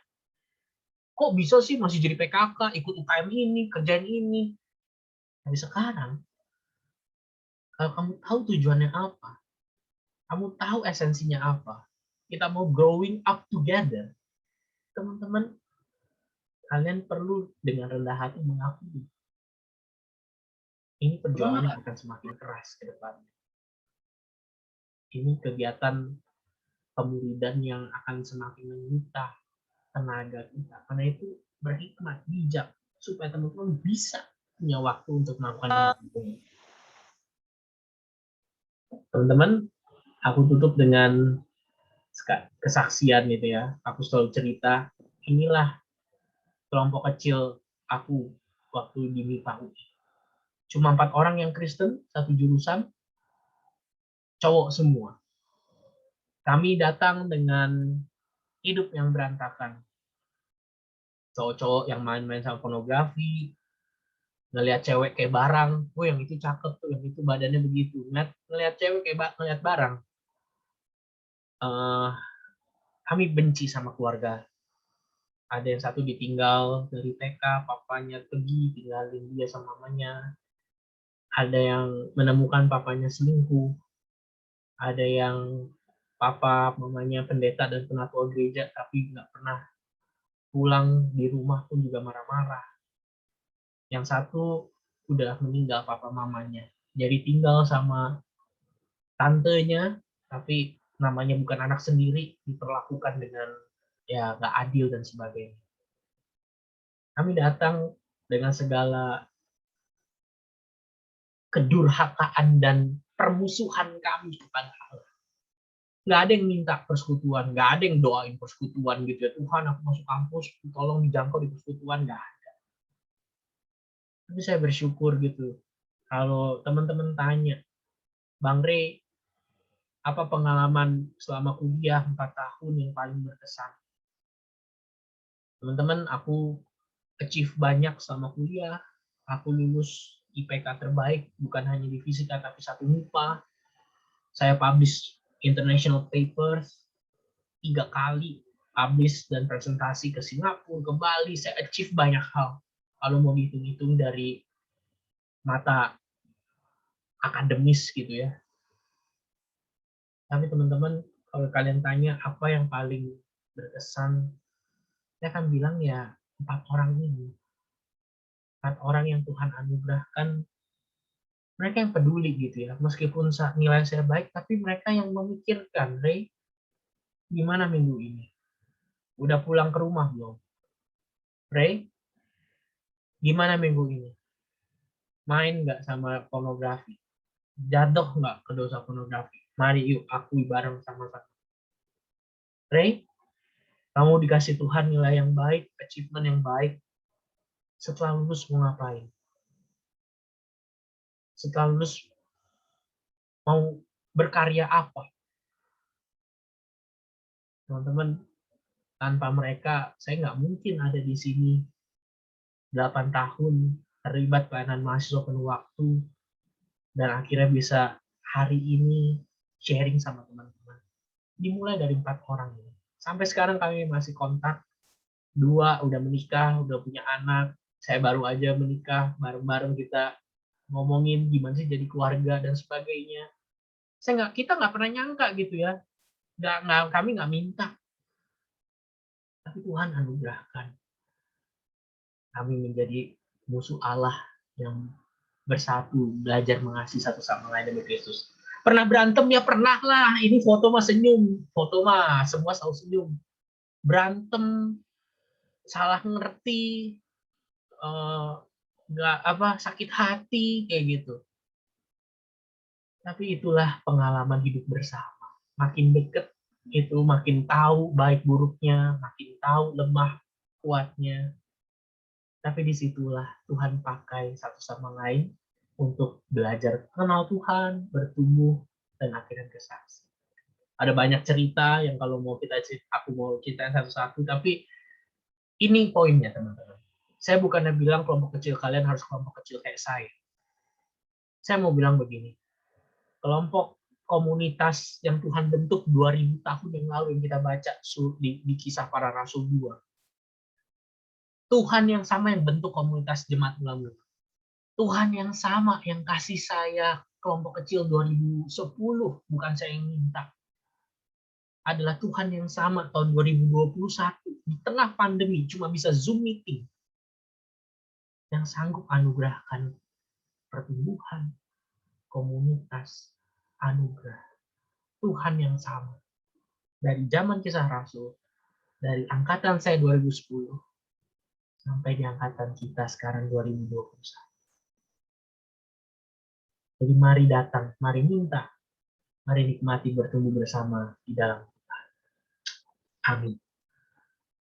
kok bisa sih masih jadi PKK, ikut UKM ini, kerjaan ini. Tapi sekarang, kalau kamu tahu tujuannya apa, kamu tahu esensinya apa, kita mau growing up together, teman-teman, kalian perlu dengan rendah hati mengakui. Ini perjuangan yang akan semakin keras ke depannya. Ini kegiatan pemuridan yang akan semakin menyita tenaga kita. Karena itu berhikmat, bijak, supaya teman-teman bisa punya waktu untuk melakukan ini. Teman-teman, aku tutup dengan kesaksian gitu ya. Aku selalu cerita, inilah kelompok kecil aku waktu di MIPA UI. Cuma 4 orang yang Kristen, satu jurusan, cowok semua. Kami datang dengan hidup yang berantakan. Cowok-cowok yang main-main sama pornografi, ngelihat cewek kayak barang, oh yang itu cakep tuh, yang itu badannya begitu. Ngelihat cewek kayak ngelihat barang. Kami benci sama keluarga. Ada yang satu ditinggal dari TK, papanya pergi, tinggalin dia sama mamanya. Ada yang menemukan papanya selingkuh. Ada yang papa, mamanya pendeta dan penatua gereja, tapi nggak pernah pulang di rumah pun juga marah-marah. Yang satu udah meninggal papa mamanya. Jadi tinggal sama tantenya, tapi namanya bukan anak sendiri, diperlakukan dengan ya nggak adil dan sebagainya. Kami datang dengan segala kedurhakaan dan permusuhan kami kepada Allah. Nggak ada yang minta persekutuan, nggak ada yang doain persekutuan gitu ya. Tuhan, aku masuk kampus, tolong dijangkau di persekutuan, nggak ada. Tapi saya bersyukur gitu. Kalau teman-teman tanya, Bang Rey, apa pengalaman selama kuliah 4 tahun yang paling berkesan? Teman-teman, aku achieve banyak selama kuliah. Aku lulus IPK terbaik, bukan hanya di fisika, tapi 1 MIPA. Saya publish international papers 3 kali, publish dan presentasi ke Singapura, ke Bali. Saya achieve banyak hal. Kalau mau dihitung-hitung dari mata akademis gitu ya. Tapi teman-teman, kalau kalian tanya apa yang paling berkesan, saya akan bilang ya 4 orang ini. 4 orang yang Tuhan anugerahkan, mereka yang peduli gitu ya. Meskipun nilai saya baik, tapi mereka yang memikirkan, Rey, gimana minggu ini? Udah pulang ke rumah belum? Pray, gimana minggu ini? Main nggak sama pornografi? Jatuh nggak ke dosa pornografi? Mari yuk akui bareng sama-sama. Pray, kamu dikasih Tuhan nilai yang baik, achievement yang baik. Setelah lulus mau ngapain? Setelah lulus mau berkarya apa? Teman-teman, tanpa mereka saya nggak mungkin ada di sini 8 tahun terlibat pelayanan mahasiswa penuh waktu dan akhirnya bisa hari ini sharing sama teman-teman. Dimulai dari 4 orang ini. Sampai sekarang kami masih kontak. 2 udah menikah, udah punya anak. Saya baru aja menikah, bareng-bareng kita ngomongin gimana sih jadi keluarga dan sebagainya. Kita nggak pernah nyangka gitu ya. Kami nggak minta. Tapi Tuhan anugerahkan. Kami menjadi musuh Allah yang bersatu, belajar mengasihi satu sama lain demi Kristus. Pernah berantem ya pernah lah. Ini foto mah senyum, foto mah semua selalu senyum. Berantem, salah ngerti, sakit hati kayak gitu. Tapi itulah pengalaman hidup bersama. Makin deket itu makin tahu baik buruknya, makin tahu lemah kuatnya. Tapi disitulah Tuhan pakai satu sama lain untuk belajar kenal Tuhan, bertumbuh, dan akhirnya bersaksi. Ada banyak cerita yang kalau aku mau ceritain satu-satu, tapi ini poinnya teman-teman. Saya bukannya bilang kelompok kecil kalian harus kelompok kecil kayak saya. Saya mau bilang begini, kelompok komunitas yang Tuhan bentuk 2000 tahun yang lalu yang kita baca di Kisah Para Rasul 2. Tuhan yang sama yang bentuk komunitas jemaat Mula-Mula. Tuhan yang sama yang kasih saya kelompok kecil 2010, bukan saya yang minta. Adalah Tuhan yang sama tahun 2021 di tengah pandemi cuma bisa Zoom meeting. Yang sanggup anugerahkan pertumbuhan, komunitas, anugerah. Tuhan yang sama. Dari zaman Kisah Rasul, dari angkatan saya 2010 sampai di angkatan kita sekarang 2021. Jadi mari datang, mari minta, mari nikmati bertumbuh bersama di dalam Tuhan. Amin.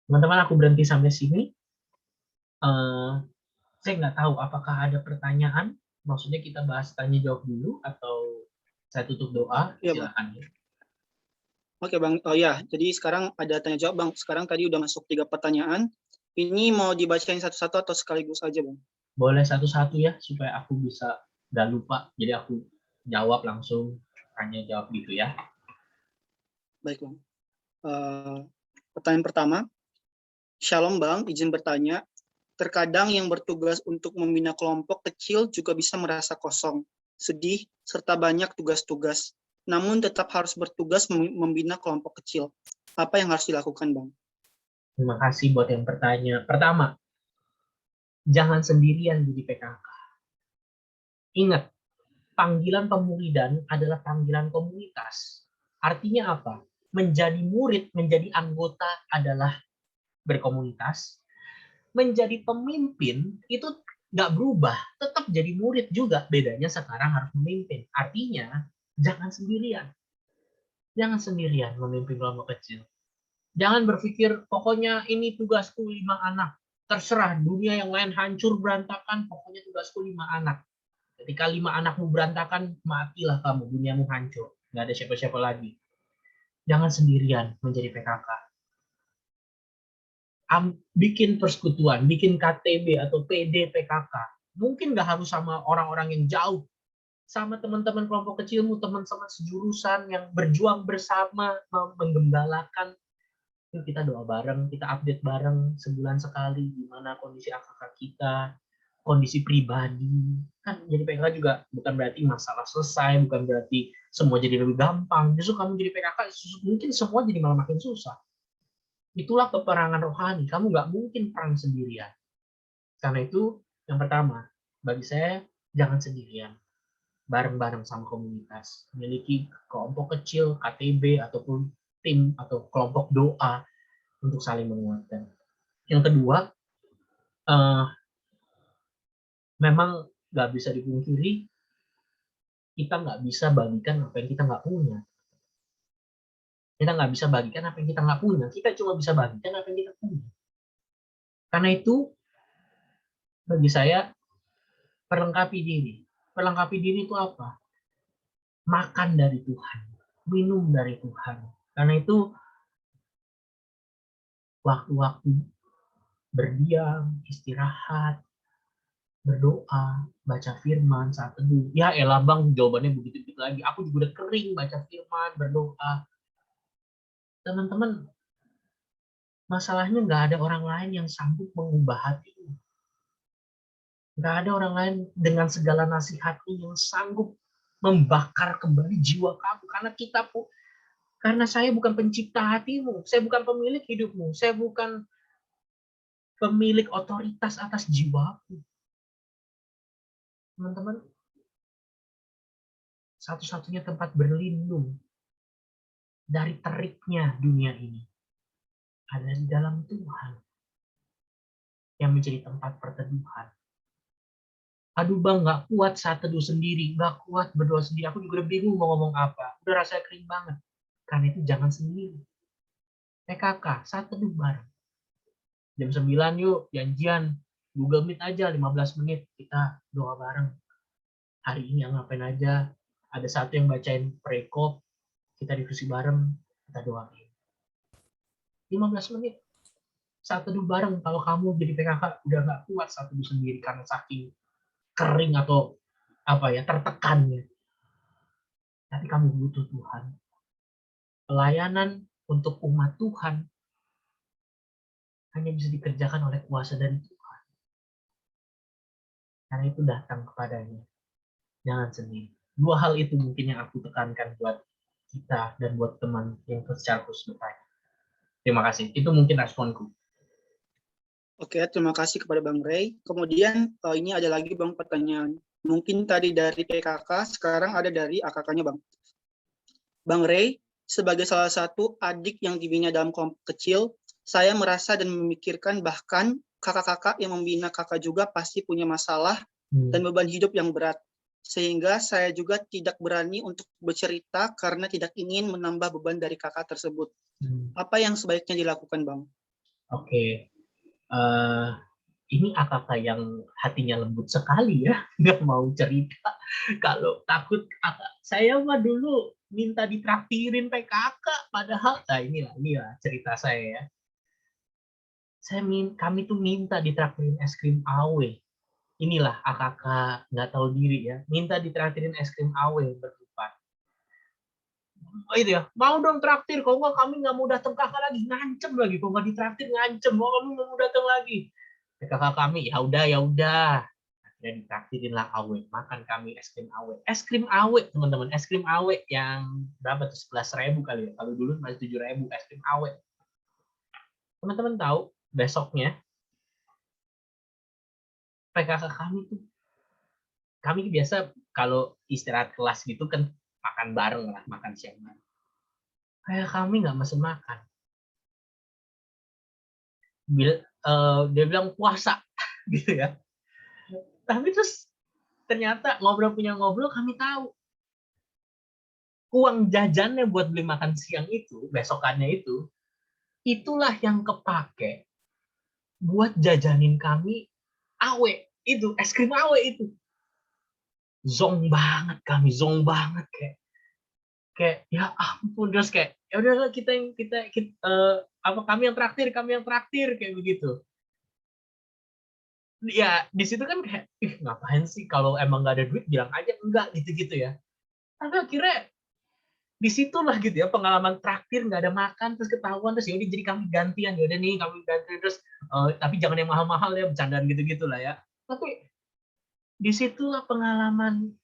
Teman-teman, aku berhenti sampai sini. Saya nggak tahu apakah ada pertanyaan. Maksudnya kita bahas tanya jawab dulu atau saya tutup doa. Iya, silakan. Oke Bang, oh ya, jadi sekarang ada tanya jawab Bang. Sekarang tadi udah masuk 3 pertanyaan. Ini mau dibacain satu-satu atau sekaligus aja Bang? Boleh satu-satu ya, supaya aku bisa nggak lupa. Jadi aku jawab langsung, tanya jawab gitu ya. Baik Bang. Pertanyaan pertama, Shalom Bang, izin bertanya. Terkadang yang bertugas untuk membina kelompok kecil juga bisa merasa kosong, sedih, serta banyak tugas-tugas. Namun tetap harus bertugas membina kelompok kecil. Apa yang harus dilakukan Bang? Terima kasih buat yang bertanya. Pertama, jangan sendirian jadi PKK. Ingat, panggilan pemuridan adalah panggilan komunitas. Artinya apa? Menjadi murid, menjadi anggota adalah berkomunitas. Menjadi pemimpin itu nggak berubah, tetap jadi murid juga. Bedanya sekarang harus memimpin. Artinya, jangan sendirian. Jangan sendirian memimpin kelompok kecil. Jangan berpikir, pokoknya ini tugasku 5 anak. Terserah, dunia yang lain hancur, berantakan, pokoknya tugasku 5 anak. Ketika 5 anakmu berantakan, matilah kamu, duniamu hancur. Nggak ada siapa-siapa lagi. Jangan sendirian menjadi PKK. Bikin persekutuan, bikin KTB atau PD PKK. Mungkin nggak harus sama orang-orang yang jauh. Sama teman-teman kelompok kecilmu, teman-teman sejurusan yang berjuang bersama, menggembalakan. Yuk kita doa bareng, kita update bareng sebulan sekali gimana kondisi kakak kita, kondisi pribadi. Kan jadi PKK juga bukan berarti masalah selesai, bukan berarti semua jadi lebih gampang. Justru kamu jadi PKK, mungkin semua jadi malah makin susah. Itulah peperangan rohani. Kamu nggak mungkin perang sendirian. Karena itu, yang pertama, bagi saya, jangan sendirian. Bareng-bareng sama komunitas. Memiliki kelompok kecil, KTB, ataupun tim atau kelompok doa untuk saling menguatkan. Yang kedua, memang nggak bisa dipungkiri, kita nggak bisa bagikan apa yang kita nggak punya. Kita nggak bisa bagikan apa yang kita nggak punya. Kita cuma bisa bagikan apa yang kita punya. Karena itu, bagi saya, perlengkapi diri. Perlengkapi diri itu apa? Makan dari Tuhan, minum dari Tuhan. Karena itu, waktu-waktu berdiam, istirahat, berdoa, baca firman, saat teduh. Ya elah bang, jawabannya begitu-begitu lagi. Aku juga udah kering baca firman, berdoa. Teman-teman, masalahnya nggak ada orang lain yang sanggup mengubah hatimu. Nggak ada orang lain dengan segala nasihatnya yang sanggup membakar kembali jiwa kamu. Karena saya bukan pencipta hatimu, saya bukan pemilik hidupmu, saya bukan pemilik otoritas atas jiwamu. Teman-teman, satu-satunya tempat berlindung dari teriknya dunia ini ada di dalam Tuhan yang menjadi tempat perteduhan. Aduh bang, nggak kuat saat teduh sendiri, nggak kuat berdoa sendiri. Aku juga udah bingung mau ngomong apa. Udah rasanya kering banget. Karena itu jangan sendiri. PKK, saat teduh bareng. Jam 9 yuk, janjian. Google Meet aja 15 menit. Kita doa bareng. Hari ini ngapain aja. Ada satu yang bacain prekop. Kita diskusi bareng. Kita doain. 15 menit. Saat teduh bareng. Kalau kamu jadi PKK udah nggak kuat saat teduh sendiri karena saking kering atau tertekannya. Tapi kamu butuh Tuhan. Pelayanan untuk umat Tuhan hanya bisa dikerjakan oleh kuasa dari Tuhan. Karena itu datang kepadanya. Jangan sendiri. Dua hal itu mungkin yang aku tekankan buat kita dan buat teman yang secara khusus bertanya. Terima kasih. Itu mungkin responku. Oke, terima kasih kepada Bang Ray. Kemudian ini ada lagi Bang pertanyaan. Mungkin tadi dari PKK, sekarang ada dari AKK-nya Bang. Bang Ray, sebagai salah satu adik yang dibina dalam kelompok kecil, saya merasa dan memikirkan bahkan kakak-kakak yang membina kakak juga pasti punya masalah dan beban hidup yang berat. Sehingga saya juga tidak berani untuk bercerita karena tidak ingin menambah beban dari kakak tersebut. Apa yang sebaiknya dilakukan Bang? Oke. Ini AKK yang hatinya lembut sekali ya, nggak mau cerita. Kalau takut saya mah dulu minta ditraktirin PKK, padahal inilah cerita saya ya. Kami tuh minta ditraktirin es krim AW. Inilah AKK nggak tahu diri ya, minta ditraktirin es krim AW berdepan. Itu ya, mau dong traktir, kalau nggak kami nggak mau datang kakak lagi, ngancem lagi, kalau nggak ditraktir ngancem, mau kamu nggak mau datang lagi. Kakak kami ya udah, akhirnya ditraktirin lah awe, makan kami es krim awe teman-teman, es krim awe yang berapa tuh, 11.000 kali ya, kalau dulu masih 7.000 es krim awe. Teman-teman tahu besoknya PKK kami biasa kalau istirahat kelas gitu kan makan bareng lah, makan siang bareng. Kayak kami nggak mesen makan. Dia bilang puasa gitu ya. Tapi terus ternyata ngobrol kami tahu uang jajannya buat beli makan siang itu, besokannya itu, itulah yang kepake buat jajanin kami awe itu, es krim awe itu. Zong banget kayak ya ampun, terus kayak ya udah kita kami yang traktir kayak begitu. Ya di situ kan kayak ngapain sih, kalau emang nggak ada duit bilang aja enggak gitu ya. Tapi akhirnya disitulah gitu ya pengalaman traktir nggak ada makan terus ketahuan, terus yaudah jadi kami gantian, yaudah nih kami gantian terus tapi jangan yang mahal-mahal ya, bercandaan gitu lah ya. Tapi disitulah pengalaman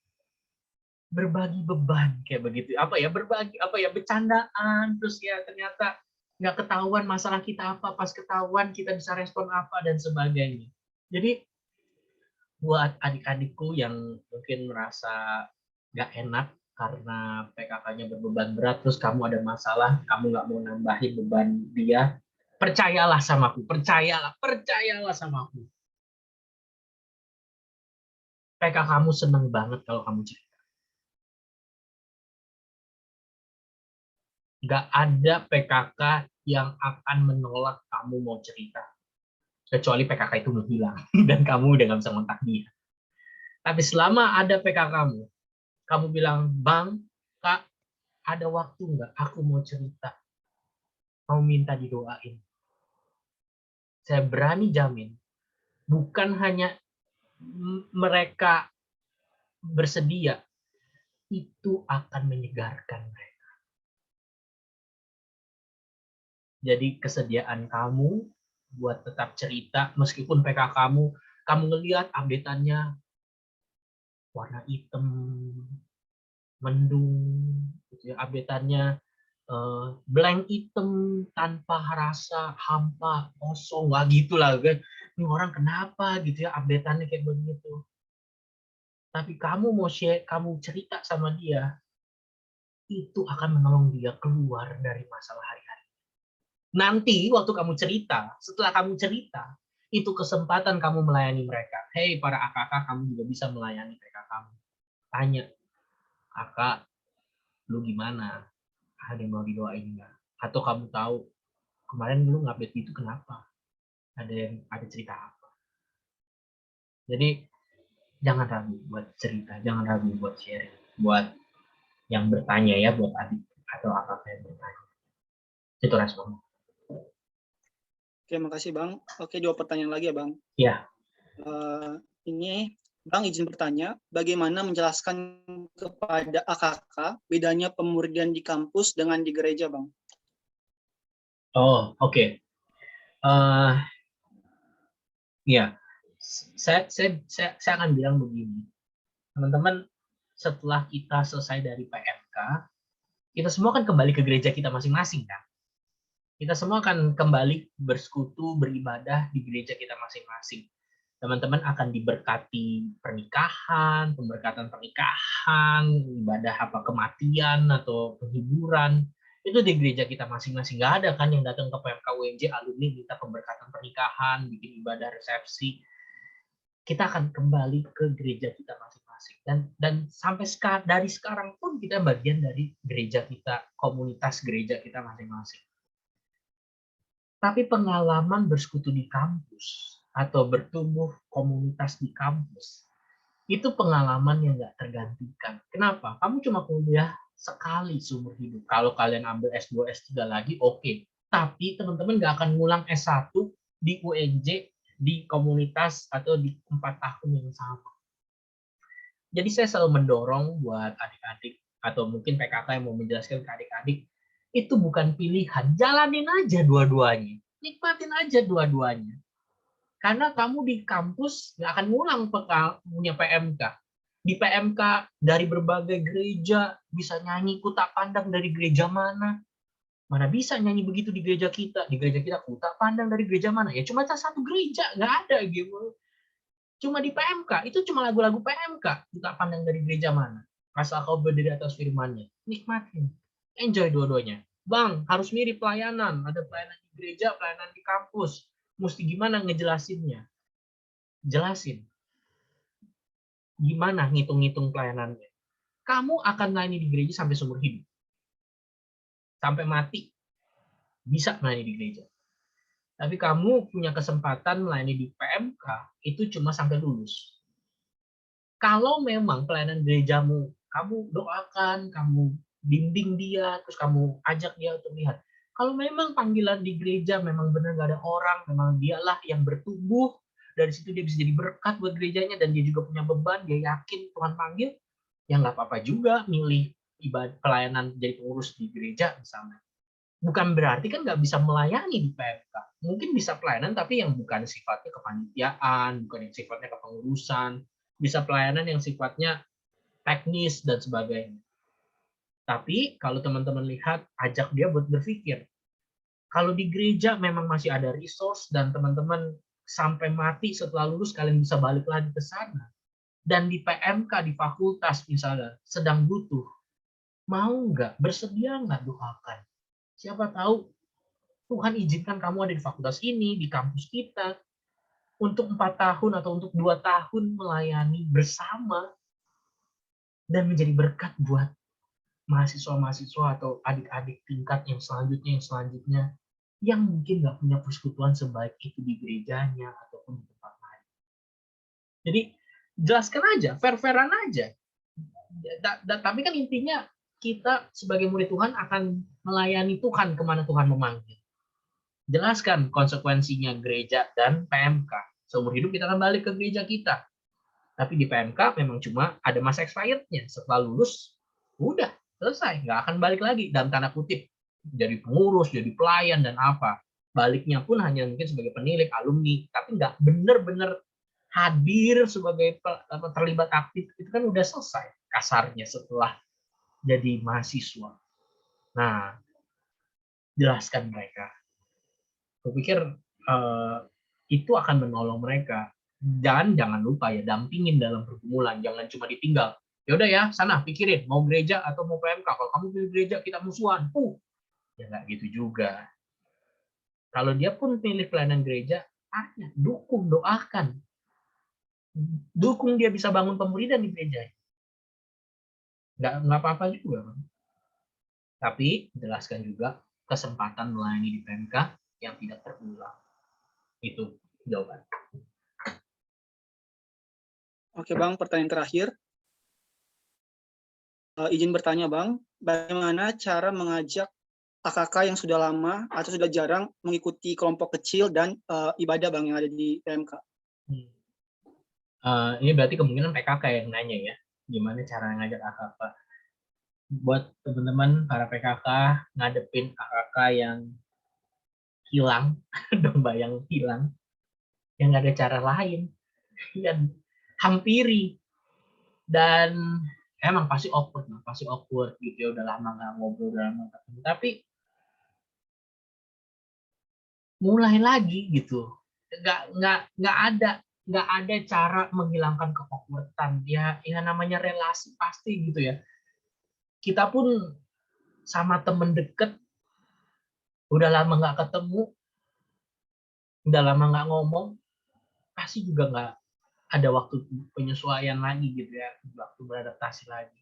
berbagi beban kayak begitu, berbagi bercandaan, terus ya ternyata nggak ketahuan masalah kita apa, pas ketahuan kita bisa respon apa dan sebagainya. Jadi buat adik-adikku yang mungkin merasa nggak enak karena PKK-nya berbeban berat, terus kamu ada masalah, kamu nggak mau nambahin beban dia, Percayalah sama aku, percayalah sama aku. PK kamu seneng banget kalau kamu cerita. Nggak ada PKK yang akan menolak kamu mau cerita. Kecuali PKK itu menghilang dan kamu udah nggak bisa ngontak dia. Tapi selama ada PKK kamu bilang, Bang, Kak, ada waktu nggak? Aku mau cerita. Mau minta didoain. Saya berani jamin, bukan hanya mereka bersedia, itu akan menyegarkan mereka. Jadi kesediaan kamu buat tetap cerita, meskipun PK kamu ngelihat update-annya warna hitam, mendung, gitu ya, update-annya blank hitam tanpa rasa, hampa, kosong, wah gitulah kan. Ini orang kenapa gitu ya update-annya kayak begitu. Tapi kamu mau share, kamu cerita sama dia, itu akan menolong dia keluar dari masalah hari-hari. Nanti waktu kamu cerita, setelah kamu cerita, itu kesempatan kamu melayani mereka. Hei para AKK, kamu juga bisa melayani mereka kamu. Tanya, kakak, lu gimana? Ada yang mau didoain nggak? Atau kamu tahu, kemarin lu ngupdate itu kenapa? Ada cerita apa? Jadi jangan ragu buat cerita, jangan ragu buat sharing, buat yang bertanya ya, buat adik atau AKK yang bertanya. Itu respon. Oke, makasih Bang. Oke, 2 pertanyaan lagi ya Bang. Ya. Ini Bang izin bertanya, bagaimana menjelaskan kepada AKK bedanya pemuridan di kampus dengan di gereja Bang? Oh, oke. Ya, saya akan bilang begini, teman-teman, setelah kita selesai dari PMK, kita semua kan kembali ke gereja kita masing-masing kan. Kita semua akan kembali bersekutu, beribadah di gereja kita masing-masing. Teman-teman akan diberkati pernikahan, pemberkatan pernikahan, ibadah apa kematian atau penghiburan. Itu di gereja kita masing-masing. Nggak ada kan yang datang ke PMK UNJ alumni minta pemberkatan pernikahan, bikin ibadah resepsi. Kita akan kembali ke gereja kita masing-masing. Dan sampai dari sekarang pun kita bagian dari gereja kita, komunitas gereja kita masing-masing. Tapi pengalaman bersekutu di kampus atau bertumbuh komunitas di kampus, itu pengalaman yang nggak tergantikan. Kenapa? Kamu cuma kuliah sekali seumur hidup. Kalau kalian ambil S2, S3 lagi, oke. Tapi teman-teman nggak akan ngulang S1 di UNJ, di komunitas, atau di 4 tahun yang sama. Jadi saya selalu mendorong buat adik-adik, atau mungkin PKK yang mau menjelaskan ke adik-adik, itu bukan pilihan, jalanin aja dua-duanya, nikmatin aja dua-duanya. Karena kamu di kampus nggak akan ngulang punya PMK. Di PMK dari berbagai gereja, bisa nyanyi ku tak pandang dari gereja mana. Mana bisa nyanyi begitu di gereja kita. Di gereja kita ku tak pandang dari gereja mana. Ya cuma satu gereja, nggak ada gitu. Cuma di PMK, itu cuma lagu-lagu PMK. Ku tak pandang dari gereja mana. Asal kau berdiri atas firman-Nya. Nikmatin. Enjoy dua-duanya. Bang, harus mirip pelayanan. Ada pelayanan di gereja, pelayanan di kampus. Mesti gimana ngejelasinnya? Jelasin. Gimana ngitung-ngitung pelayanannya? Kamu akan melayani di gereja sampai seumur hidup. Sampai mati. Bisa melayani di gereja. Tapi kamu punya kesempatan melayani di PMK, itu cuma sampai lulus. Kalau memang pelayanan gerejamu, kamu doakan, kamu bimbing dia, terus kamu ajak dia untuk lihat. Kalau memang panggilan di gereja memang benar gak ada orang, memang dialah yang bertumbuh, dari situ dia bisa jadi berkat buat gerejanya, dan dia juga punya beban, dia yakin Tuhan panggil, ya nggak apa-apa juga milih ibadah pelayanan jadi pengurus di gereja misalnya. Bukan berarti kan nggak bisa melayani di PMK. Mungkin bisa pelayanan tapi yang bukan sifatnya kepanitiaan, bukan yang sifatnya kepengurusan, bisa pelayanan yang sifatnya teknis dan sebagainya. Tapi kalau teman-teman lihat, ajak dia buat berpikir. Kalau di gereja memang masih ada resource dan teman-teman sampai mati setelah lulus kalian bisa balik lagi ke sana. Dan di PMK, di fakultas misalnya, sedang butuh. Mau nggak? Bersedia nggak doakan? Siapa tahu Tuhan izinkan kamu ada di fakultas ini, di kampus kita, untuk 4 tahun atau untuk 2 tahun melayani bersama dan menjadi berkat buat mahasiswa-mahasiswa atau adik-adik tingkat yang selanjutnya yang mungkin nggak punya persekutuan sebaik itu di gerejanya ataupun di tempat lain. Jadi jelaskan aja, fair-fairan aja. Tapi kan intinya kita sebagai murid Tuhan akan melayani Tuhan kemana Tuhan memanggil. Jelaskan konsekuensinya gereja dan PMK. Seumur hidup kita akan balik ke gereja kita. Tapi di PMK memang cuma ada masa expired-nya. Setelah lulus, udah selesai. Nggak akan balik lagi dalam tanda kutip. Jadi pengurus, jadi pelayan, dan apa. Baliknya pun hanya mungkin sebagai penilik, alumni. Tapi nggak benar-benar hadir sebagai terlibat aktif. Itu kan udah selesai kasarnya setelah jadi mahasiswa. Nah, jelaskan mereka. Aku pikir itu akan menolong mereka. Dan jangan lupa ya, dampingin dalam pergumulan, jangan cuma ditinggal. Ya udah ya, sana pikirin mau gereja atau mau PMK. Kalau kamu pilih gereja, kita musuhan. Ya nggak gitu juga. Kalau dia pun pilih pelayanan gereja, dukung, doakan. Dukung dia bisa bangun pemuridan di gereja. Nggak apa-apa juga. Tapi jelaskan juga kesempatan melayani di PMK yang tidak terulang. Itu jawaban. Oke Bang, pertanyaan terakhir. Izin bertanya Bang, bagaimana cara mengajak AKK yang sudah lama atau sudah jarang mengikuti kelompok kecil dan ibadah Bang yang ada di PMK? Ini berarti kemungkinan PKK yang nanya ya, gimana cara ngajak AKK. Buat teman-teman para PKK ngadepin AKK yang hilang, domba yang hilang, yang nggak ada cara lain, dan hampiri. Dan emang pasti awkward gitu ya, udah lama nggak ngobrol, udah lama nggak ketemu. Tapi mulai lagi gitu, nggak ada cara menghilangkan keawkwardan. Ya namanya relasi pasti gitu ya. Kita pun sama temen deket, udah lama nggak ketemu, udah lama nggak ngomong, pasti juga nggak ada waktu penyesuaian lagi gitu ya, waktu beradaptasi lagi.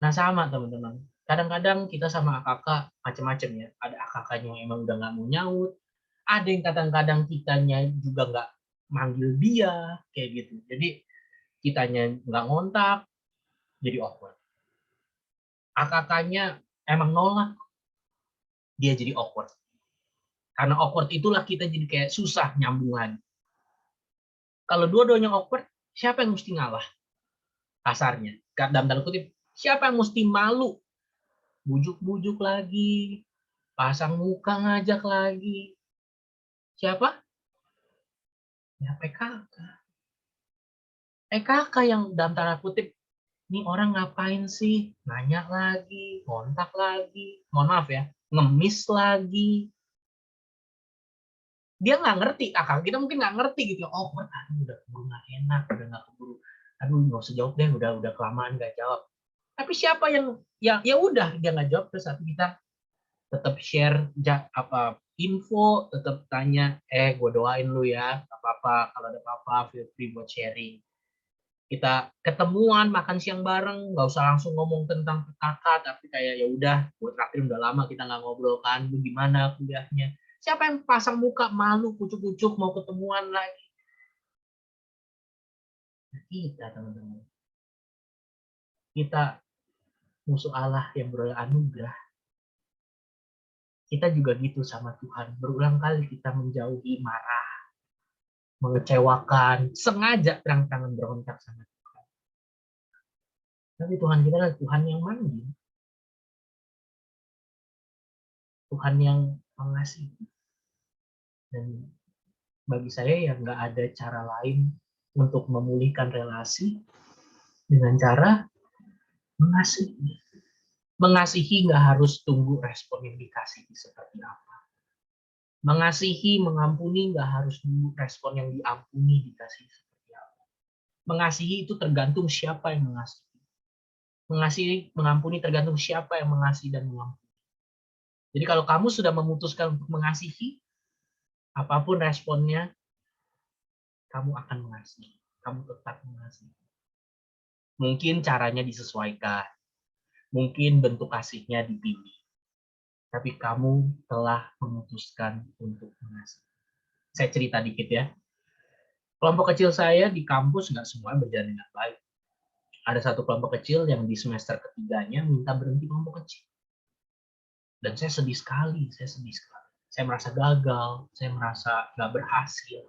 Nah sama teman-teman, kadang-kadang kita sama AKK macam-macam ya. Ada AKK yang emang udah nggak mau nyaut, ada yang kadang-kadang kitanya juga nggak manggil dia kayak gitu. Jadi kitanya nggak ngontak, jadi awkward. AKK-nya emang nolak, dia jadi awkward. Karena awkward itulah kita jadi kayak susah nyambung lagi. Kalau dua-duanya awkward, siapa yang mesti ngalah? Kasarnya, dalam tanda kutip, siapa yang mesti malu? Bujuk-bujuk lagi, pasang muka ngajak lagi. Siapa? Ya PKK. PKK yang dalam tanda kutip, ini orang ngapain sih? Nanya lagi, kontak lagi, mohon maaf ya, ngemis lagi. Dia nggak ngerti, akal kita mungkin nggak ngerti gitu. Oh, aduh, udah keburu nggak enak, udah nggak keburu. Aduh, nggak usah jawab deh, udah kelamaan nggak jawab. Tapi siapa yang ya udah dia nggak jawab, terus tapi kita tetap share info, tetap tanya, gue doain lu ya, apa-apa, kalau ada apa-apa feel free buat sharing. Kita ketemuan makan siang bareng, nggak usah langsung ngomong tentang PKK, tapi kayak ya udah, buat terakhir udah lama kita nggak ngobrol kan, lu gimana kuliahnya? Siapa yang pasang muka malu kucuk-kucuk mau ketemuan lagi? Kita teman-teman, kita musuh Allah yang beranugerah. Kita juga gitu sama Tuhan. Berulang kali kita menjauhi, marah, mengecewakan, sengaja terang-terangan berontak sama Tuhan. Tapi Tuhan kita adalah Tuhan yang manggil, Tuhan yang mengasihi. Dan bagi saya ya nggak ada cara lain untuk memulihkan relasi dengan cara mengasihi. Mengasihi nggak harus tunggu respon yang dikasih seperti apa. Mengasihi, mengampuni nggak harus tunggu respon yang diampuni dikasih seperti apa. Mengasihi itu tergantung siapa yang mengasihi. Mengasihi, mengampuni tergantung siapa yang mengasihi dan mengampuni. Jadi kalau kamu sudah memutuskan untuk mengasihi, apapun responnya, kamu akan mengasihi. Kamu tetap mengasihi. Mungkin caranya disesuaikan. Mungkin bentuk kasihnya dipilih. Tapi kamu telah memutuskan untuk mengasihi. Saya cerita dikit ya. Kelompok kecil saya di kampus nggak semua berjalan dengan baik. Ada satu kelompok kecil yang di semester ketiganya minta berhenti kelompok kecil. Dan saya sedih sekali. Saya merasa gagal, saya merasa nggak berhasil.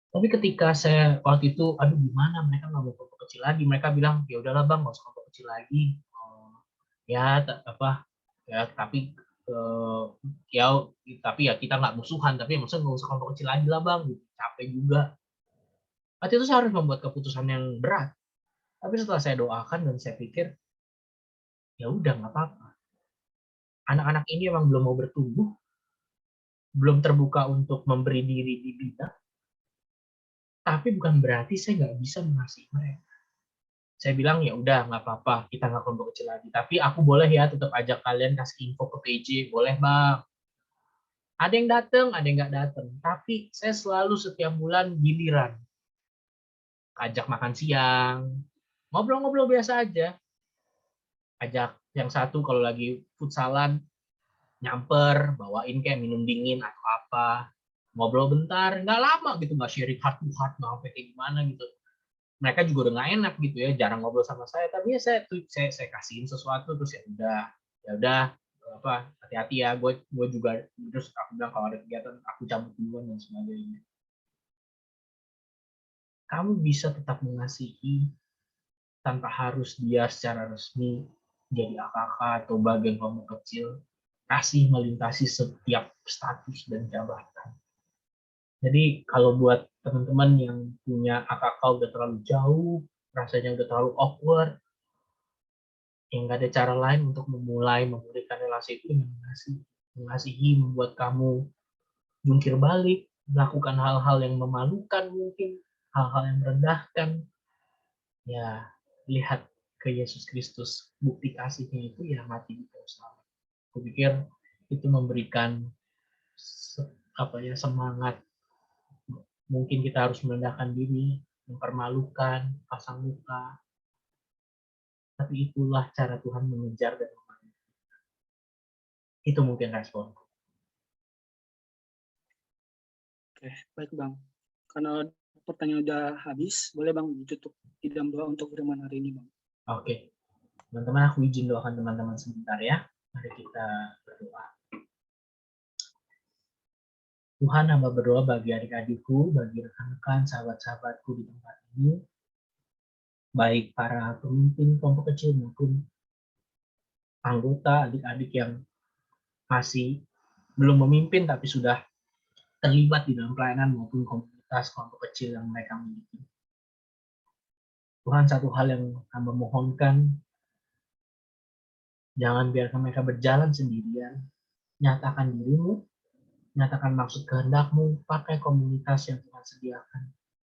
Tapi ketika saya waktu itu, aduh gimana, mereka nggak mau kelompok kecil lagi. Mereka bilang, ya udahlah bang, nggak usah kelompok kecil lagi. Ya tapi ya kita nggak musuhan, tapi maksudnya nggak usah kelompok kecil lagi lah bang. Capek juga. Waktu itu saya harus membuat keputusan yang berat. Tapi setelah saya doakan dan saya pikir, ya udah nggak apa-apa. Anak-anak ini emang belum mau bertumbuh, belum terbuka untuk memberi diri dibina. Tapi bukan berarti saya nggak bisa mengasihi mereka. Saya bilang ya udah nggak apa-apa, kita nggak kelompok kecil lagi. Tapi aku boleh ya tetap ajak kalian kasih info ke PJ, boleh bang. Ada yang datang, ada yang nggak datang. Tapi saya selalu setiap bulan giliran, ajak makan siang, ngobrol-ngobrol biasa aja. Ajak yang satu kalau lagi futsalan nyamper, bawain kayak minum dingin atau apa, ngobrol bentar, nggak lama gitu, nggak sharing heart to heart, nggak sampai kayak gimana gitu. Mereka juga udah nggak enak gitu ya, jarang ngobrol sama saya, tapi ya saya kasihin sesuatu terus ya udah apa hati-hati ya, gue juga terus aku bilang kalau ada kegiatan aku cabut duluan dan sebagainya. Kamu bisa tetap mengasihi tanpa harus dia secara resmi jadi AKK atau bagian kelompok kecil. Kasih melintasi setiap status dan jabatan. Jadi kalau buat teman-teman yang punya AKK udah terlalu jauh, rasanya udah terlalu awkward, yang nggak ada cara lain untuk memulai memulihkan relasi itu dengan mengasihi, membuat kamu jungkir balik, melakukan hal-hal yang memalukan mungkin, hal-hal yang merendahkan. Ya, lihat ke Yesus Kristus, bukti kasihnya itu ya mati di kayu salib. Aku pikir itu memberikan semangat. Mungkin kita harus merendahkan diri, mempermalukan, pasang muka, tapi itulah cara Tuhan mengejar dan memanggil. Itu mungkin respon. Oke, baik Bang. Karena pertanyaan udah habis, boleh Bang ditutup idam doa untuk firman hari ini Bang. Oke, teman-teman aku izin doakan teman-teman sebentar ya. Mari kita berdoa. Tuhan, hamba berdoa bagi adik-adikku, bagi rekan-rekan, sahabat-sahabatku di tempat ini, baik para pemimpin kelompok kecil maupun anggota, adik-adik yang masih belum memimpin tapi sudah terlibat di dalam pelayanan maupun komunitas kelompok kecil yang mereka miliki. Tuhan, satu hal yang hamba mohonkan, jangan biarkan mereka berjalan sendirian, nyatakan dirimu, nyatakan maksud kehendak-Mu, pakai komunitas yang Tuhan sediakan.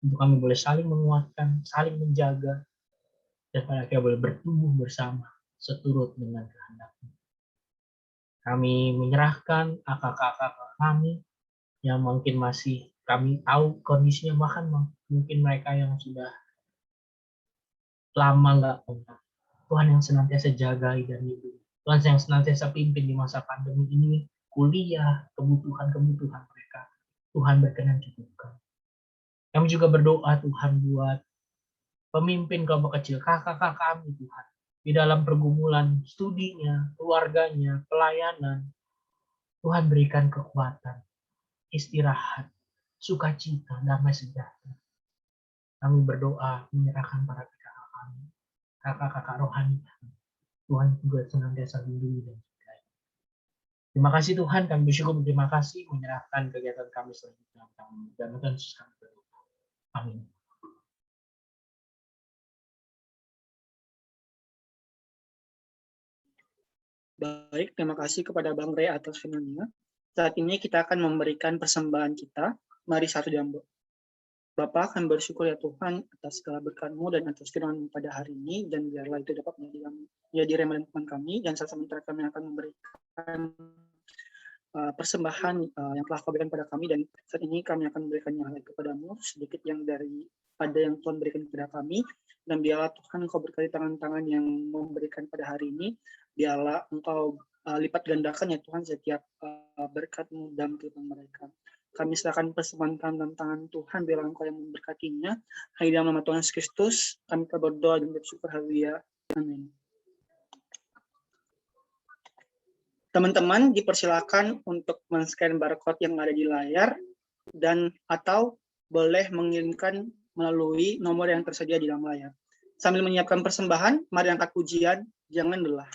Untuk kami boleh saling menguatkan, saling menjaga, dan pada akhirnya boleh bertumbuh bersama, seturut dengan kehendak-Mu. Kami menyerahkan akak-akak kami, yang mungkin masih kami tahu kondisinya, bahkan mungkin mereka yang sudah lama nggak kontak. Tuhan yang senantiasa jagai dan lindungi. Tuhan yang senantiasa pimpin di masa pandemi ini, kuliah, kebutuhan-kebutuhan mereka. Tuhan berkenan cukupkan. Kami juga berdoa Tuhan buat pemimpin kelompok kecil, kakak-kakak kami Tuhan. Di dalam pergumulan studinya, keluarganya, pelayanan. Tuhan berikan kekuatan, istirahat, sukacita, damai sejahtera. Kami berdoa menyerahkan para kakak kami, kakak-kakak rohani kami. Tuhan juga senantiasa lindungi dan jagai. Terima kasih Tuhan, kami bersyukur berterima kasih menyerahkan kegiatan kami selanjutnya kami dan Tuhan Yesus kami berdoa. Amin. Baik, terima kasih kepada Bang Ray atas firman-Nya. Saat ini kita akan memberikan persembahan kita. Mari satu diambil. Bapa, kami bersyukur ya Tuhan atas segala berkat-Mu dan atas firman-Mu pada hari ini, dan biarlah itu dapat menjadi rema dan kami, dan saat sementara kami akan memberikan persembahan yang telah Kau berikan pada kami, dan saat ini kami akan memberikannya kepada-Mu, sedikit yang daripada yang Tuhan berikan kepada kami, dan biarlah Tuhan Engkau berkati tangan-tangan yang memberikan pada hari ini, biarlah Engkau lipat gandakan ya Tuhan setiap berkat-Mu dalam kehidupan mereka. Kami serahkan persembahan dalam tangan Tuhan, biarlah Engkau yang memberkatinya. Hanya dalam nama Tuhan Yesus Kristus, kami berdoa dan bersyukur. Haleluya. Amin. Teman-teman dipersilakan untuk men-scan barcode yang ada di layar, dan atau boleh mengirimkan melalui nomor yang tersedia di dalam layar. Sambil menyiapkan persembahan, mari angkat pujian, jangan lelah.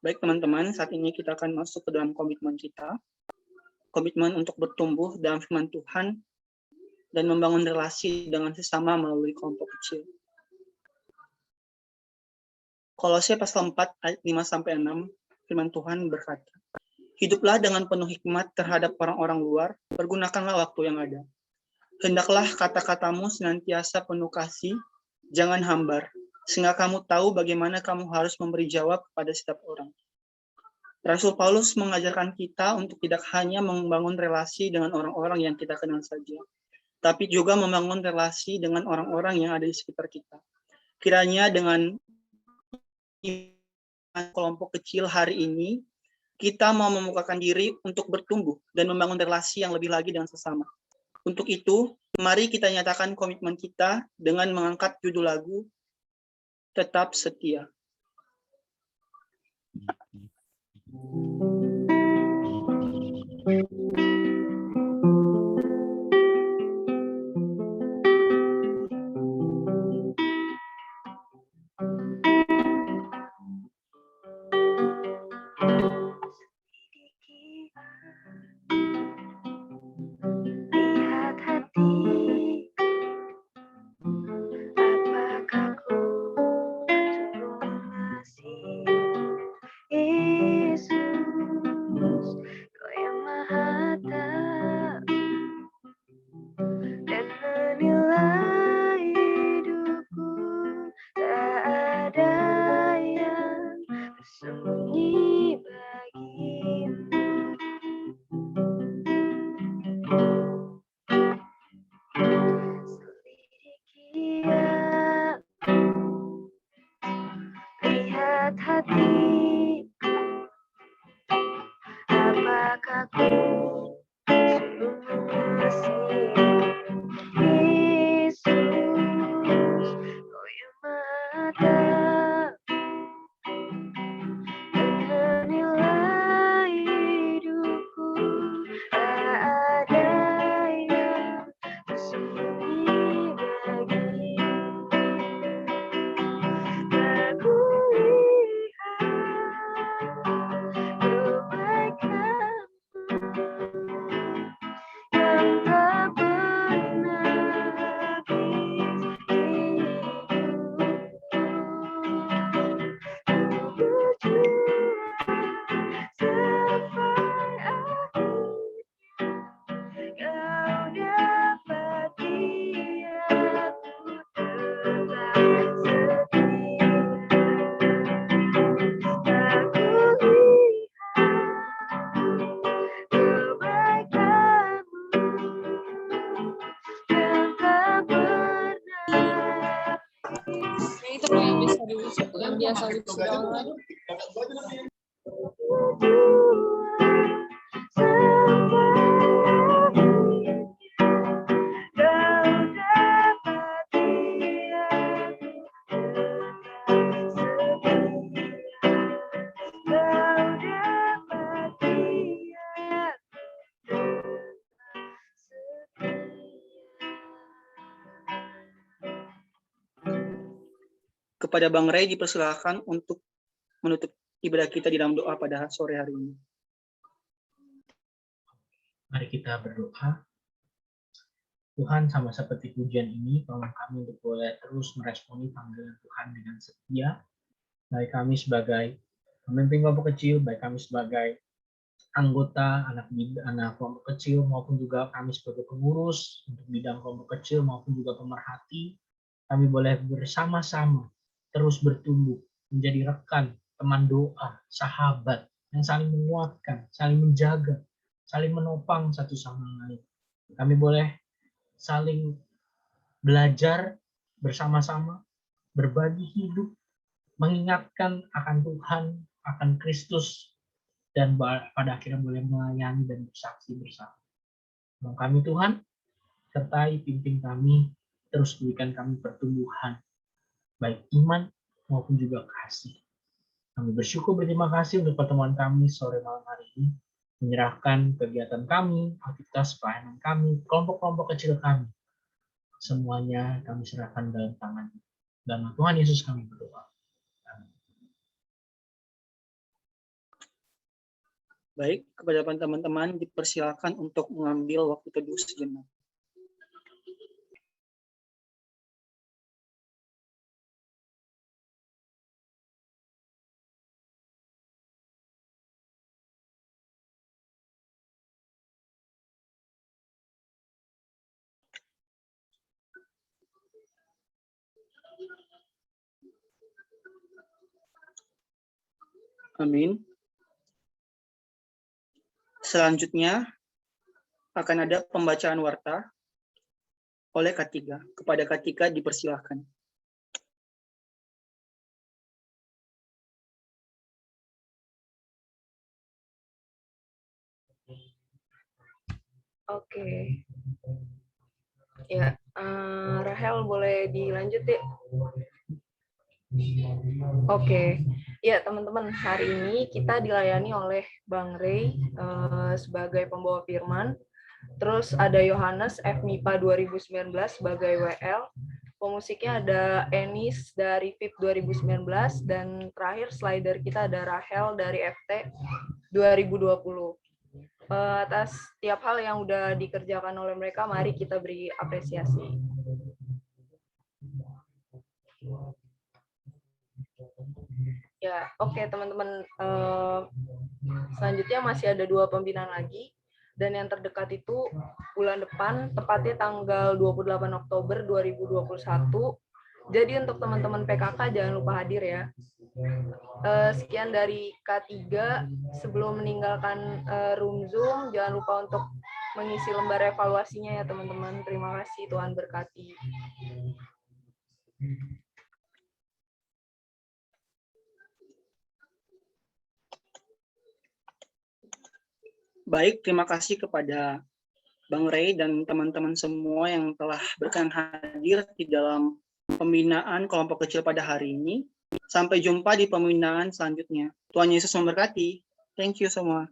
Baik teman-teman, saat ini kita akan masuk ke dalam komitmen kita. Komitmen untuk bertumbuh dalam firman Tuhan dan membangun relasi dengan sesama melalui kelompok kecil. Kolose pasal 4 ayat 5-6, firman Tuhan berkata, "Hiduplah dengan penuh hikmat terhadap orang-orang luar, pergunakanlah waktu yang ada. Hendaklah kata-katamu senantiasa penuh kasih, jangan hambar, sehingga kamu tahu bagaimana kamu harus memberi jawab kepada setiap orang." Rasul Paulus mengajarkan kita untuk tidak hanya membangun relasi dengan orang-orang yang kita kenal saja, tapi juga membangun relasi dengan orang-orang yang ada di sekitar kita. Kiranya dengan kelompok kecil hari ini, kita mau membukakan diri untuk bertumbuh dan membangun relasi yang lebih lagi dengan sesama. Untuk itu, mari kita nyatakan komitmen kita dengan mengangkat judul lagu Tetap Setia. Lihat hati, apakah ku sungguh mengasihi Yesus, Kau yang maha tahu dan menilai hidupku, tak ada yang bersembunyi bagimu. Selidiki ya, lihat hati, apakah ku sungguh mengasihi Yesus, Kau yang maha tahu dan menilai hidupku, tak ada yang bersembunyi yang biasa wisuda online. Kepada Bang Ray dipersilakan untuk menutup ibadah kita di dalam doa pada sore hari ini. Mari kita berdoa. Tuhan, sama seperti pujian ini, tolong kami untuk boleh terus meresponi panggilan Tuhan dengan setia. Baik kami sebagai pemimpin kelompok kecil, baik kami sebagai anggota anak kelompok kecil, maupun juga kami sebagai pengurus untuk bidang kelompok kecil maupun juga pemerhati, kami boleh bersama-sama terus bertumbuh menjadi rekan, teman doa, sahabat yang saling menguatkan, saling menjaga, saling menopang satu sama lain. Kami boleh saling belajar bersama-sama, berbagi hidup, mengingatkan akan Tuhan, akan Kristus, dan pada akhirnya boleh melayani dan bersaksi bersama. Tolong kami Tuhan, sertai pimpin kami, terus berikan kami pertumbuhan, baik iman maupun juga kasih. Kami bersyukur berterima kasih untuk pertemuan kami sore malam hari ini, menyerahkan kegiatan kami, aktivitas pelayanan kami, kelompok-kelompok kecil kami. Semuanya kami serahkan dalam tangan. Dalam Tuhan Yesus kami berdoa. Baik, kepada teman-teman dipersilakan untuk mengambil waktu teduh sejenak. Amin. Selanjutnya akan ada pembacaan warta oleh K3. Kepada K3 dipersilahkan. Oke. Ya, Rahel boleh dilanjut ya? Oke, ya teman-teman, hari ini kita dilayani oleh Bang Ray sebagai pembawa firman, terus ada Yohanes FMIPA 2019 sebagai WL, pemusiknya ada Enis dari VIP 2019, dan terakhir slider kita ada Rahel dari FT 2020. Atas tiap hal yang udah dikerjakan oleh mereka, mari kita beri apresiasi. Ya, oke teman-teman. Selanjutnya masih ada 2 pembinaan lagi, dan yang terdekat itu bulan depan, tepatnya tanggal 28 Oktober 2021. Jadi untuk teman-teman PKK jangan lupa hadir ya. Sekian dari K3. Sebelum meninggalkan room Zoom, jangan lupa untuk mengisi lembar evaluasinya ya teman-teman. Terima kasih, Tuhan berkati. Baik, terima kasih kepada Bang Ray dan teman-teman semua yang telah berkenan hadir di dalam pembinaan kelompok kecil pada hari ini. Sampai jumpa di pembinaan selanjutnya. Tuhan Yesus memberkati. Thank you semua.